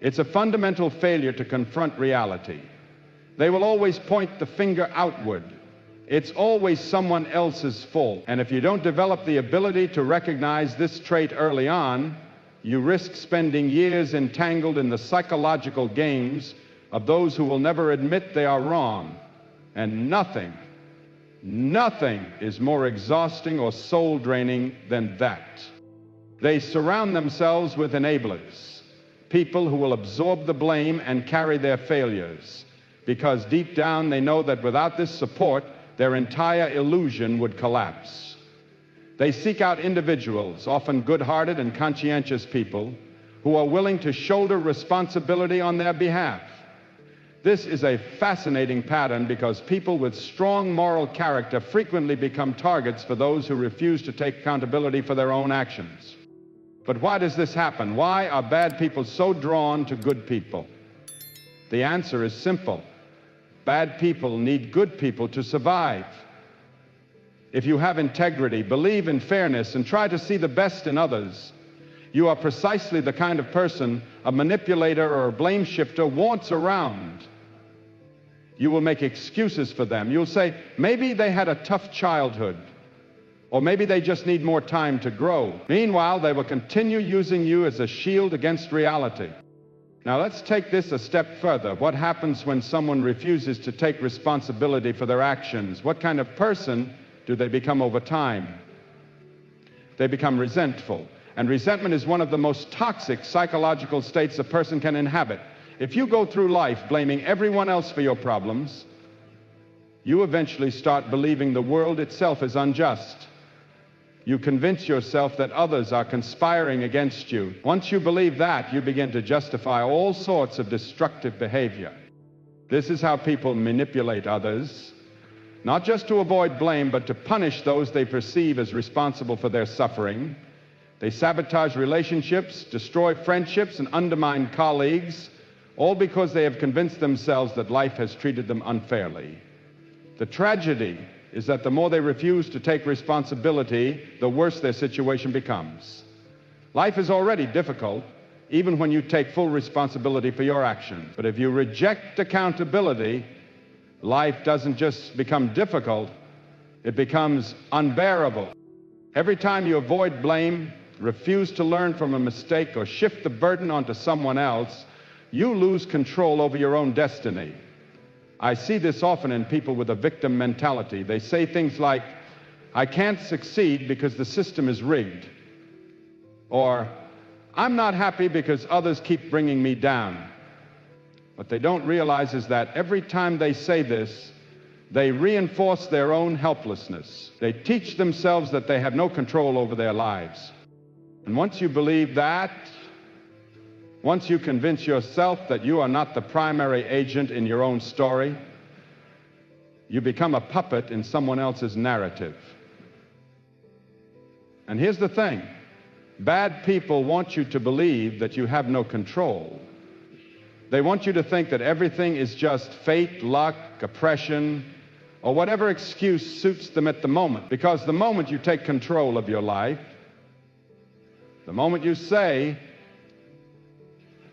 It's a fundamental failure to confront reality. They will always point the finger outward. It's always someone else's fault. And if you don't develop the ability to recognize this trait early on, you risk spending years entangled in the psychological games of those who will never admit they are wrong. And nothing is more exhausting or soul-draining than that. They surround themselves with enablers, people who will absorb the blame and carry their failures, because deep down they know that without this support, their entire illusion would collapse. They seek out individuals, often good-hearted and conscientious people, who are willing to shoulder responsibility on their behalf. This is a fascinating pattern because people with strong moral character frequently become targets for those who refuse to take accountability for their own actions. But why does this happen? Why are bad people so drawn to good people? The answer is simple. Bad people need good people to survive. If you have integrity, believe in fairness, and try to see the best in others, you are precisely the kind of person a manipulator or a blame shifter wants around. You will make excuses for them. You'll say, maybe they had a tough childhood, or maybe they just need more time to grow. Meanwhile, they will continue using you as a shield against reality. Now let's take this a step further. What happens when someone refuses to take responsibility for their actions? What kind of person do they become over time? They become resentful. And resentment is one of the most toxic psychological states a person can inhabit. If you go through life blaming everyone else for your problems, you eventually start believing the world itself is unjust. You convince yourself that others are conspiring against you. Once you believe that, you begin to justify all sorts of destructive behavior. This is how people manipulate others, not just to avoid blame, but to punish those they perceive as responsible for their suffering. They sabotage relationships, destroy friendships, and undermine colleagues, all because they have convinced themselves that life has treated them unfairly. The tragedy is that the more they refuse to take responsibility, the worse their situation becomes. Life is already difficult, even when you take full responsibility for your actions. But if you reject accountability, life doesn't just become difficult, it becomes unbearable. Every time you avoid blame, refuse to learn from a mistake, or shift the burden onto someone else, you lose control over your own destiny. I see this often in people with a victim mentality. They say things like, I can't succeed because the system is rigged. Or, I'm not happy because others keep bringing me down. What they don't realize is that every time they say this, they reinforce their own helplessness. They teach themselves that they have no control over their lives. And once you believe that, once you convince yourself that you are not the primary agent in your own story, you become a puppet in someone else's narrative. And here's the thing. Bad people want you to believe that you have no control. They want you to think that everything is just fate, luck, oppression, or whatever excuse suits them at the moment. Because the moment you take control of your life, the moment you say,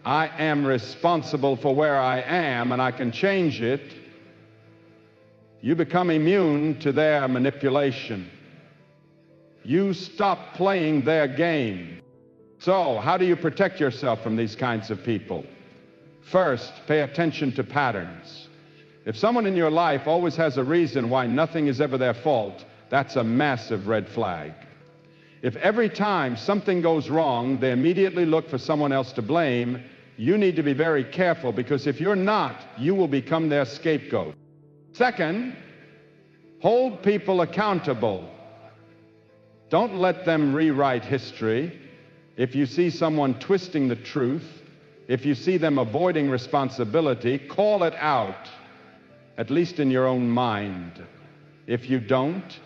I am responsible for where I am and I can change it, you become immune to their manipulation. You stop playing their game. So, how do you protect yourself from these kinds of people? First, pay attention to patterns. If someone in your life always has a reason why nothing is ever their fault, that's a massive red flag. If every time something goes wrong, they immediately look for someone else to blame, you need to be very careful, because if you're not, you will become their scapegoat. Second, hold people accountable. Don't let them rewrite history. If you see someone twisting the truth, if you see them avoiding responsibility, call it out, at least in your own mind. If you don't,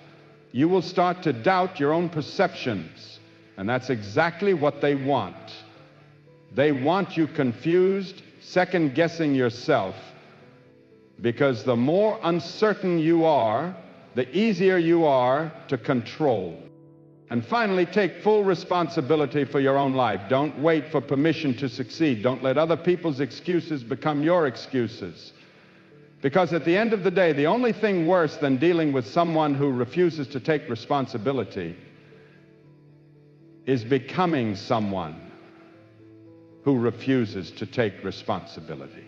you will start to doubt your own perceptions, and that's exactly what they want. They want you confused, second-guessing yourself, because the more uncertain you are, the easier you are to control. And finally, take full responsibility for your own life. Don't wait for permission to succeed. Don't let other people's excuses become your excuses. Because at the end of the day, the only thing worse than dealing with someone who refuses to take responsibility is becoming someone who refuses to take responsibility.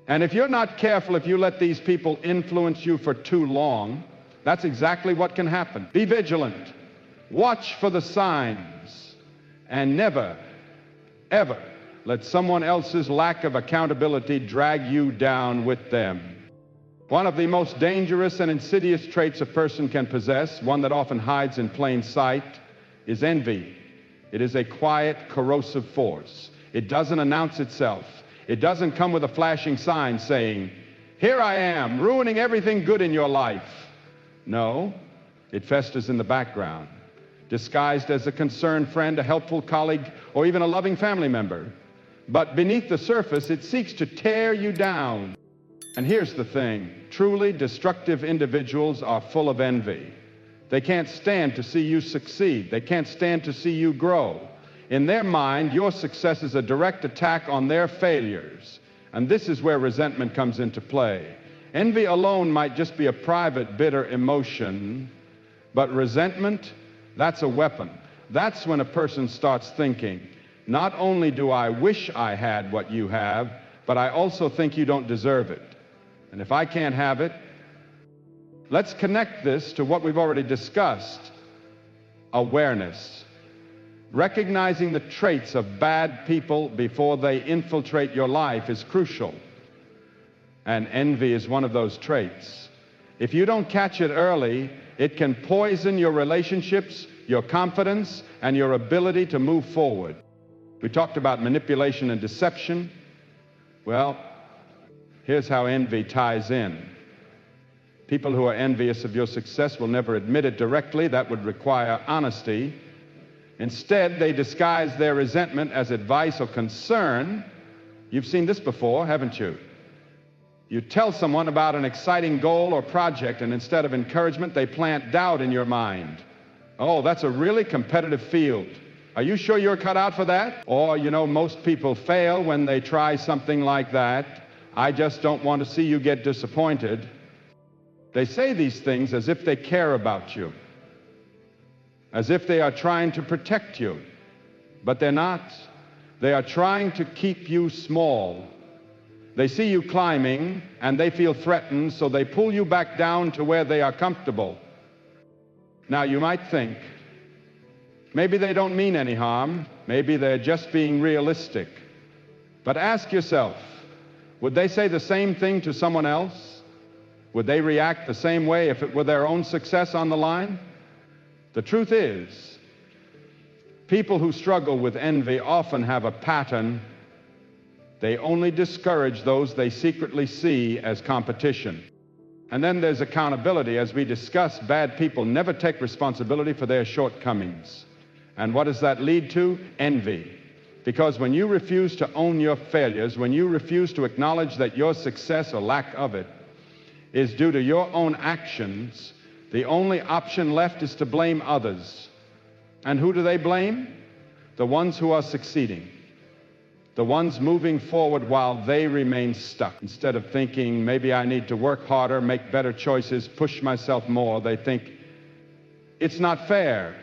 And if you're not careful, if you let these people influence you for too long, that's exactly what can happen. Be vigilant. Watch for the signs. And never, ever let someone else's lack of accountability drag you down with them. One of the most dangerous and insidious traits a person can possess, one that often hides in plain sight, is envy. It is a quiet, corrosive force. It doesn't announce itself. It doesn't come with a flashing sign saying, "Here I am, ruining everything good in your life." No, it festers in the background, disguised as a concerned friend, a helpful colleague, or even a loving family member. But beneath the surface, it seeks to tear you down. And here's the thing, truly destructive individuals are full of envy. They can't stand to see you succeed. They can't stand to see you grow. In their mind, your success is a direct attack on their failures. And this is where resentment comes into play. Envy alone might just be a private, bitter emotion, but resentment, that's a weapon. That's when a person starts thinking, not only do I wish I had what you have, but I also think you don't deserve it. And if I can't have it, let's connect this to what we've already discussed, awareness. Recognizing the traits of bad people before they infiltrate your life is crucial. And envy is one of those traits. If you don't catch it early, it can poison your relationships, your confidence, and your ability to move forward. We talked about manipulation and deception. Well, here's how envy ties in. People who are envious of your success will never admit it directly. That would require honesty. Instead, they disguise their resentment as advice or concern. You've seen this before, haven't you? You tell someone about an exciting goal or project, and instead of encouragement, they plant doubt in your mind. Oh, that's a really competitive field. Are you sure you're cut out for that? Or, you know, most people fail when they try something like that. I just don't want to see you get disappointed. They say these things as if they care about you, as if they are trying to protect you, but they're not. They are trying to keep you small. They see you climbing and they feel threatened, so they pull you back down to where they are comfortable. Now, you might think, maybe they don't mean any harm. Maybe they're just being realistic. But ask yourself, would they say the same thing to someone else? Would they react the same way if it were their own success on the line? The truth is, people who struggle with envy often have a pattern. They only discourage those they secretly see as competition. And then there's accountability. As we discussed, bad people never take responsibility for their shortcomings. And what does that lead to? Envy. Because when you refuse to own your failures, when you refuse to acknowledge that your success or lack of it is due to your own actions, the only option left is to blame others. And who do they blame? The ones who are succeeding. The ones moving forward while they remain stuck. Instead of thinking, maybe I need to work harder, make better choices, push myself more, they think, it's not fair.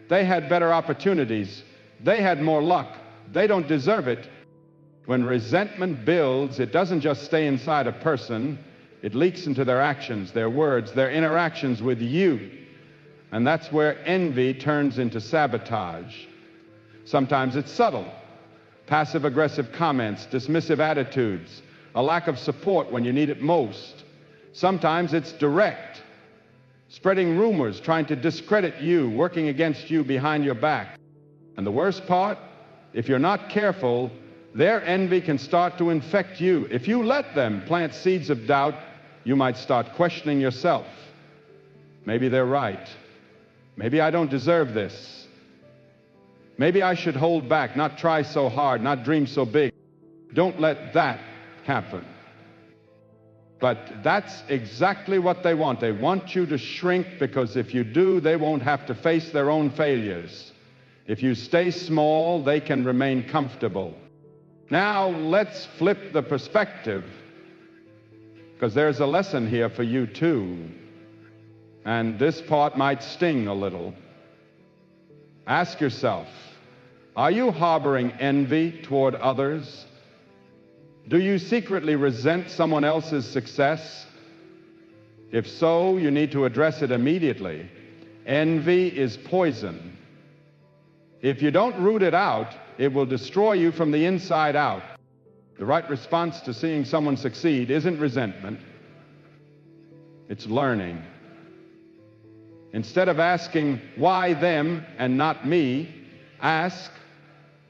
They had better opportunities. They had more luck. They don't deserve it. When resentment builds, it doesn't just stay inside a person, it leaks into their actions, their words, their interactions with you. And that's where envy turns into sabotage. Sometimes it's subtle. Passive-aggressive comments, dismissive attitudes, a lack of support when you need it most. Sometimes it's direct, spreading rumors, trying to discredit you, working against you behind your back. And the worst part, if you're not careful, their envy can start to infect you. If you let them plant seeds of doubt, you might start questioning yourself. Maybe they're right. Maybe I don't deserve this. Maybe I should hold back, not try so hard, not dream so big. Don't let that happen. But that's exactly what they want. They want you to shrink, because if you do, they won't have to face their own failures. If you stay small, they can remain comfortable. Now, let's flip the perspective, because there's a lesson here for you too. And this part might sting a little. Ask yourself, are you harboring envy toward others? Do you secretly resent someone else's success? If so, you need to address it immediately. Envy is poison. If you don't root it out, it will destroy you from the inside out. The right response to seeing someone succeed isn't resentment. It's learning. Instead of asking, why them and not me, ask,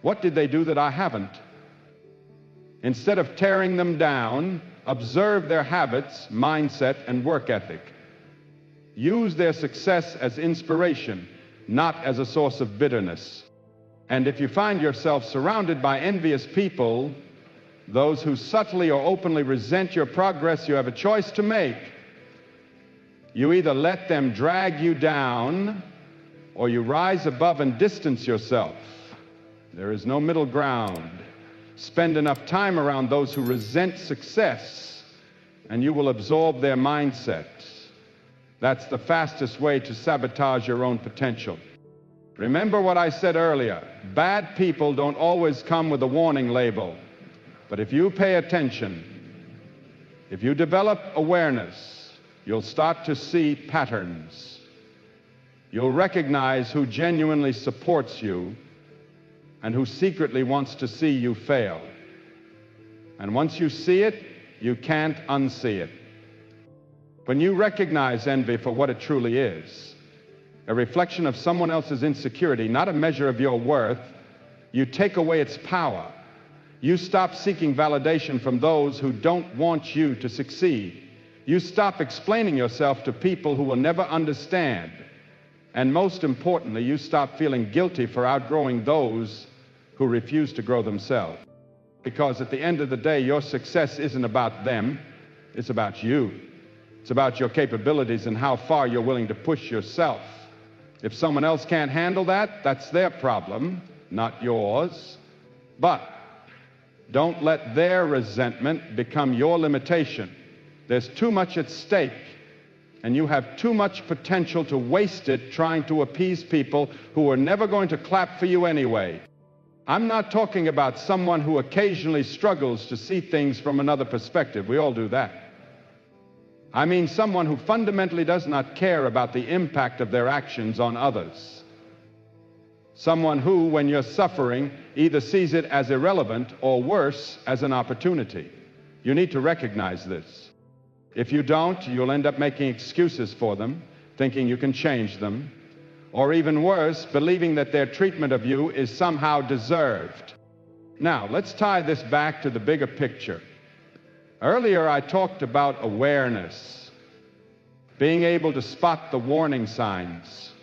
what did they do that I haven't? Instead of tearing them down, observe their habits, mindset, and work ethic. Use their success as inspiration, not as a source of bitterness. And if you find yourself surrounded by envious people, those who subtly or openly resent your progress, you have a choice to make. You either let them drag you down, or you rise above and distance yourself. There is no middle ground. Spend enough time around those who resent success, and you will absorb their mindset. That's the fastest way to sabotage your own potential. Remember what I said earlier. Bad people don't always come with a warning label. But if you pay attention, if you develop awareness, you'll start to see patterns. You'll recognize who genuinely supports you and who secretly wants to see you fail. And once you see it, you can't unsee it. When you recognize envy for what it truly is, a reflection of someone else's insecurity, not a measure of your worth, you take away its power. You stop seeking validation from those who don't want you to succeed. You stop explaining yourself to people who will never understand. And most importantly, you stop feeling guilty for outgrowing those who refuse to grow themselves. Because at the end of the day, your success isn't about them, it's about you. It's about your capabilities and how far you're willing to push yourself. If someone else can't handle that, that's their problem, not yours. But don't let their resentment become your limitation. There's too much at stake, and you have too much potential to waste it trying to appease people who are never going to clap for you anyway. I'm not talking about someone who occasionally struggles to see things from another perspective. We all do that. I mean someone who fundamentally does not care about the impact of their actions on others. Someone who, when you're suffering, either sees it as irrelevant or worse, as an opportunity. You need to recognize this. If you don't, you'll end up making excuses for them, thinking you can change them, or even worse, believing that their treatment of you is somehow deserved. Now, let's tie this back to the bigger picture. Earlier, I talked about awareness, being able to spot the warning signs.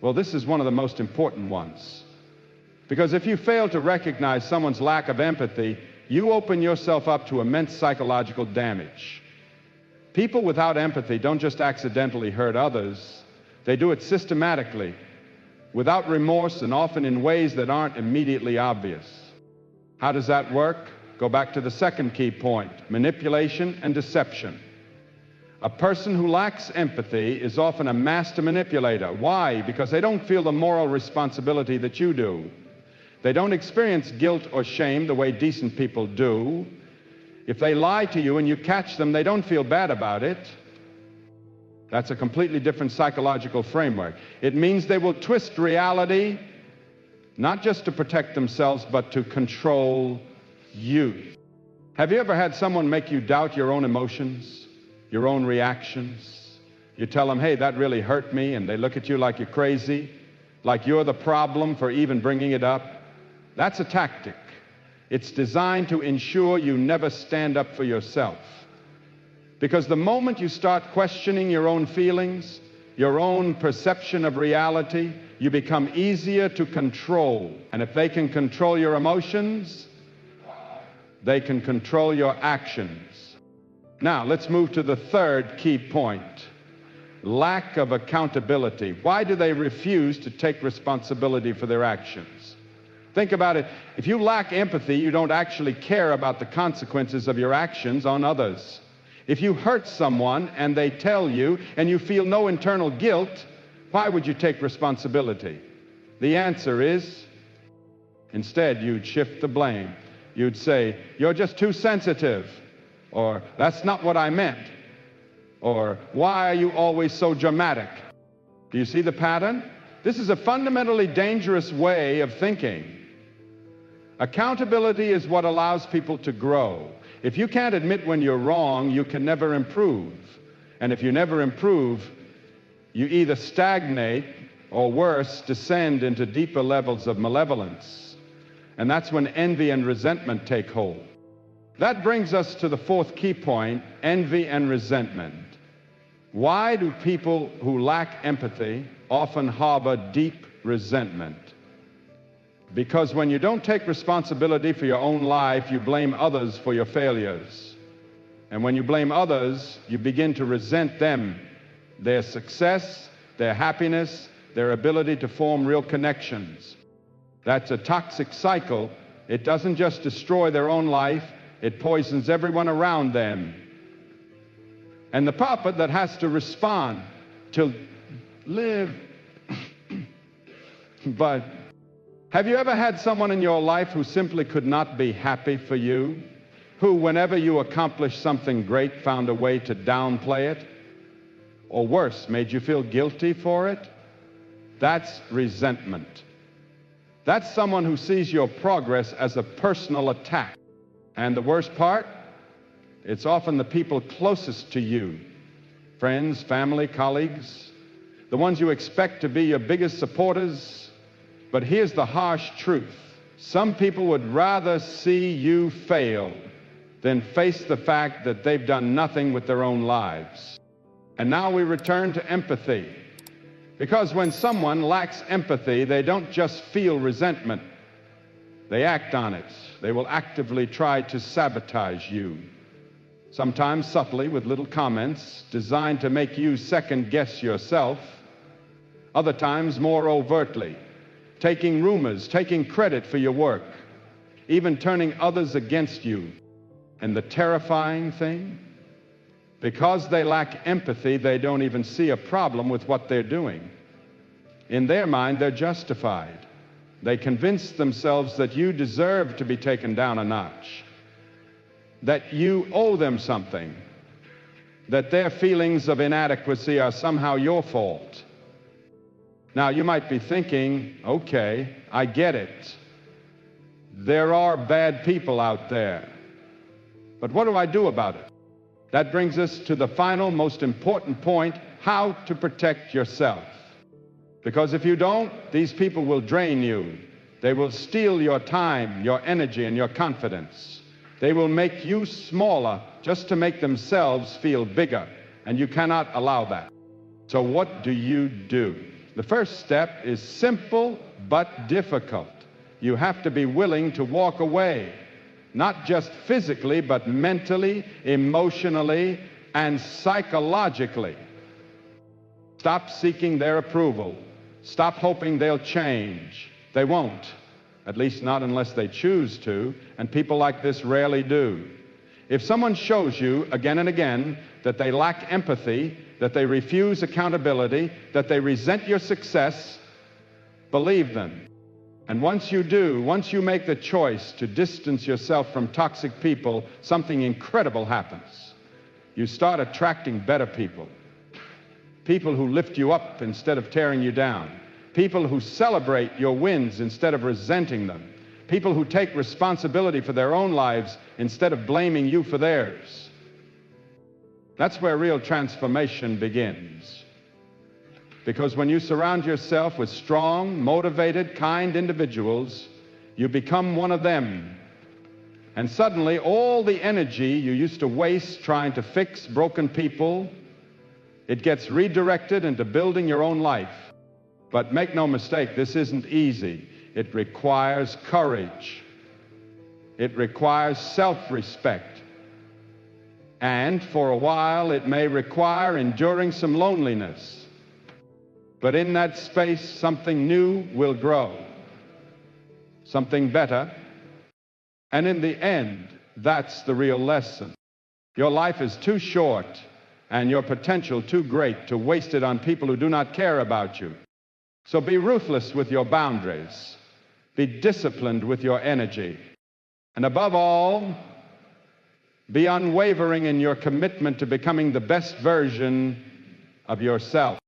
Well, this is one of the most important ones. Because if you fail to recognize someone's lack of empathy, you open yourself up to immense psychological damage. People without empathy don't just accidentally hurt others, they do it systematically, without remorse and often in ways that aren't immediately obvious. How does that work? Go back to the second key point, manipulation and deception. A person who lacks empathy is often a master manipulator. Why? Because they don't feel the moral responsibility that you do. They don't experience guilt or shame the way decent people do. If they lie to you and you catch them, they don't feel bad about it. That's a completely different psychological framework. It means they will twist reality, not just to protect themselves, but to control you. Have you ever had someone make you doubt your own emotions, your own reactions? You tell them, hey, that really hurt me, and they look at you like you're crazy, like you're the problem for even bringing it up. That's a tactic. It's designed to ensure you never stand up for yourself. Because the moment you start questioning your own feelings, your own perception of reality, you become easier to control. And if they can control your emotions, they can control your actions. Now, let's move to the third key point. Lack of accountability. Why do they refuse to take responsibility for their actions? Think about it. If you lack empathy, you don't actually care about the consequences of your actions on others. If you hurt someone and they tell you and you feel no internal guilt, why would you take responsibility? The answer is, instead, you'd shift the blame. You'd say, you're just too sensitive, or that's not what I meant, or why are you always so dramatic? Do you see the pattern? This is a fundamentally dangerous way of thinking. Accountability is what allows people to grow. If you can't admit when you're wrong, you can never improve. And if you never improve, you either stagnate or worse, descend into deeper levels of malevolence. And that's when envy and resentment take hold. That brings us to the fourth key point, envy and resentment. Why do people who lack empathy often harbor deep resentment? Because when you don't take responsibility for your own life, you blame others for your failures. And when you blame others, you begin to resent them, their success, their happiness, their ability to form real connections. That's a toxic cycle. It doesn't just destroy their own life, it poisons everyone around them. And the prophet that has to respond to live. But have you ever had someone in your life who simply could not be happy for you? Who, whenever you accomplished something great, found a way to downplay it? Or worse, made you feel guilty for it? That's resentment. That's someone who sees your progress as a personal attack. And the worst part? It's often the people closest to you. Friends, family, colleagues, the ones you expect to be your biggest supporters. But here's the harsh truth. Some people would rather see you fail than face the fact that they've done nothing with their own lives. And now we return to empathy. Because when someone lacks empathy, they don't just feel resentment. They act on it. They will actively try to sabotage you. Sometimes subtly with little comments designed to make you second-guess yourself. Other times more overtly, taking rumors, taking credit for your work, even turning others against you. And the terrifying thing, because they lack empathy, they don't even see a problem with what they're doing. In their mind, they're justified. They convince themselves that you deserve to be taken down a notch, that you owe them something, that their feelings of inadequacy are somehow your fault. Now, you might be thinking, okay, I get it. There are bad people out there. But what do I do about it? That brings us to the final, most important point, how to protect yourself. Because if you don't, these people will drain you. They will steal your time, your energy, and your confidence. They will make you smaller just to make themselves feel bigger, and you cannot allow that. So what do you do? The first step is simple but difficult. You have to be willing to walk away, not just physically, but mentally, emotionally, and psychologically. Stop seeking their approval. Stop hoping they'll change. They won't, at least not unless they choose to, and people like this rarely do. If someone shows you again and again that they lack empathy, that they refuse accountability, that they resent your success, believe them. And once you do, once you make the choice to distance yourself from toxic people, something incredible happens. You start attracting better people. People who lift you up instead of tearing you down. People who celebrate your wins instead of resenting them. People who take responsibility for their own lives instead of blaming you for theirs. That's where real transformation begins. Because when you surround yourself with strong, motivated, kind individuals, you become one of them. And suddenly, all the energy you used to waste trying to fix broken people, it gets redirected into building your own life. But make no mistake, this isn't easy. It requires courage. It requires self-respect. And for a while, it may require enduring some loneliness. But in that space, something new will grow, something better. And in the end, that's the real lesson. Your life is too short and your potential too great to waste it on people who do not care about you. So be ruthless with your boundaries. Be disciplined with your energy. And above all, be unwavering in your commitment to becoming the best version of yourself.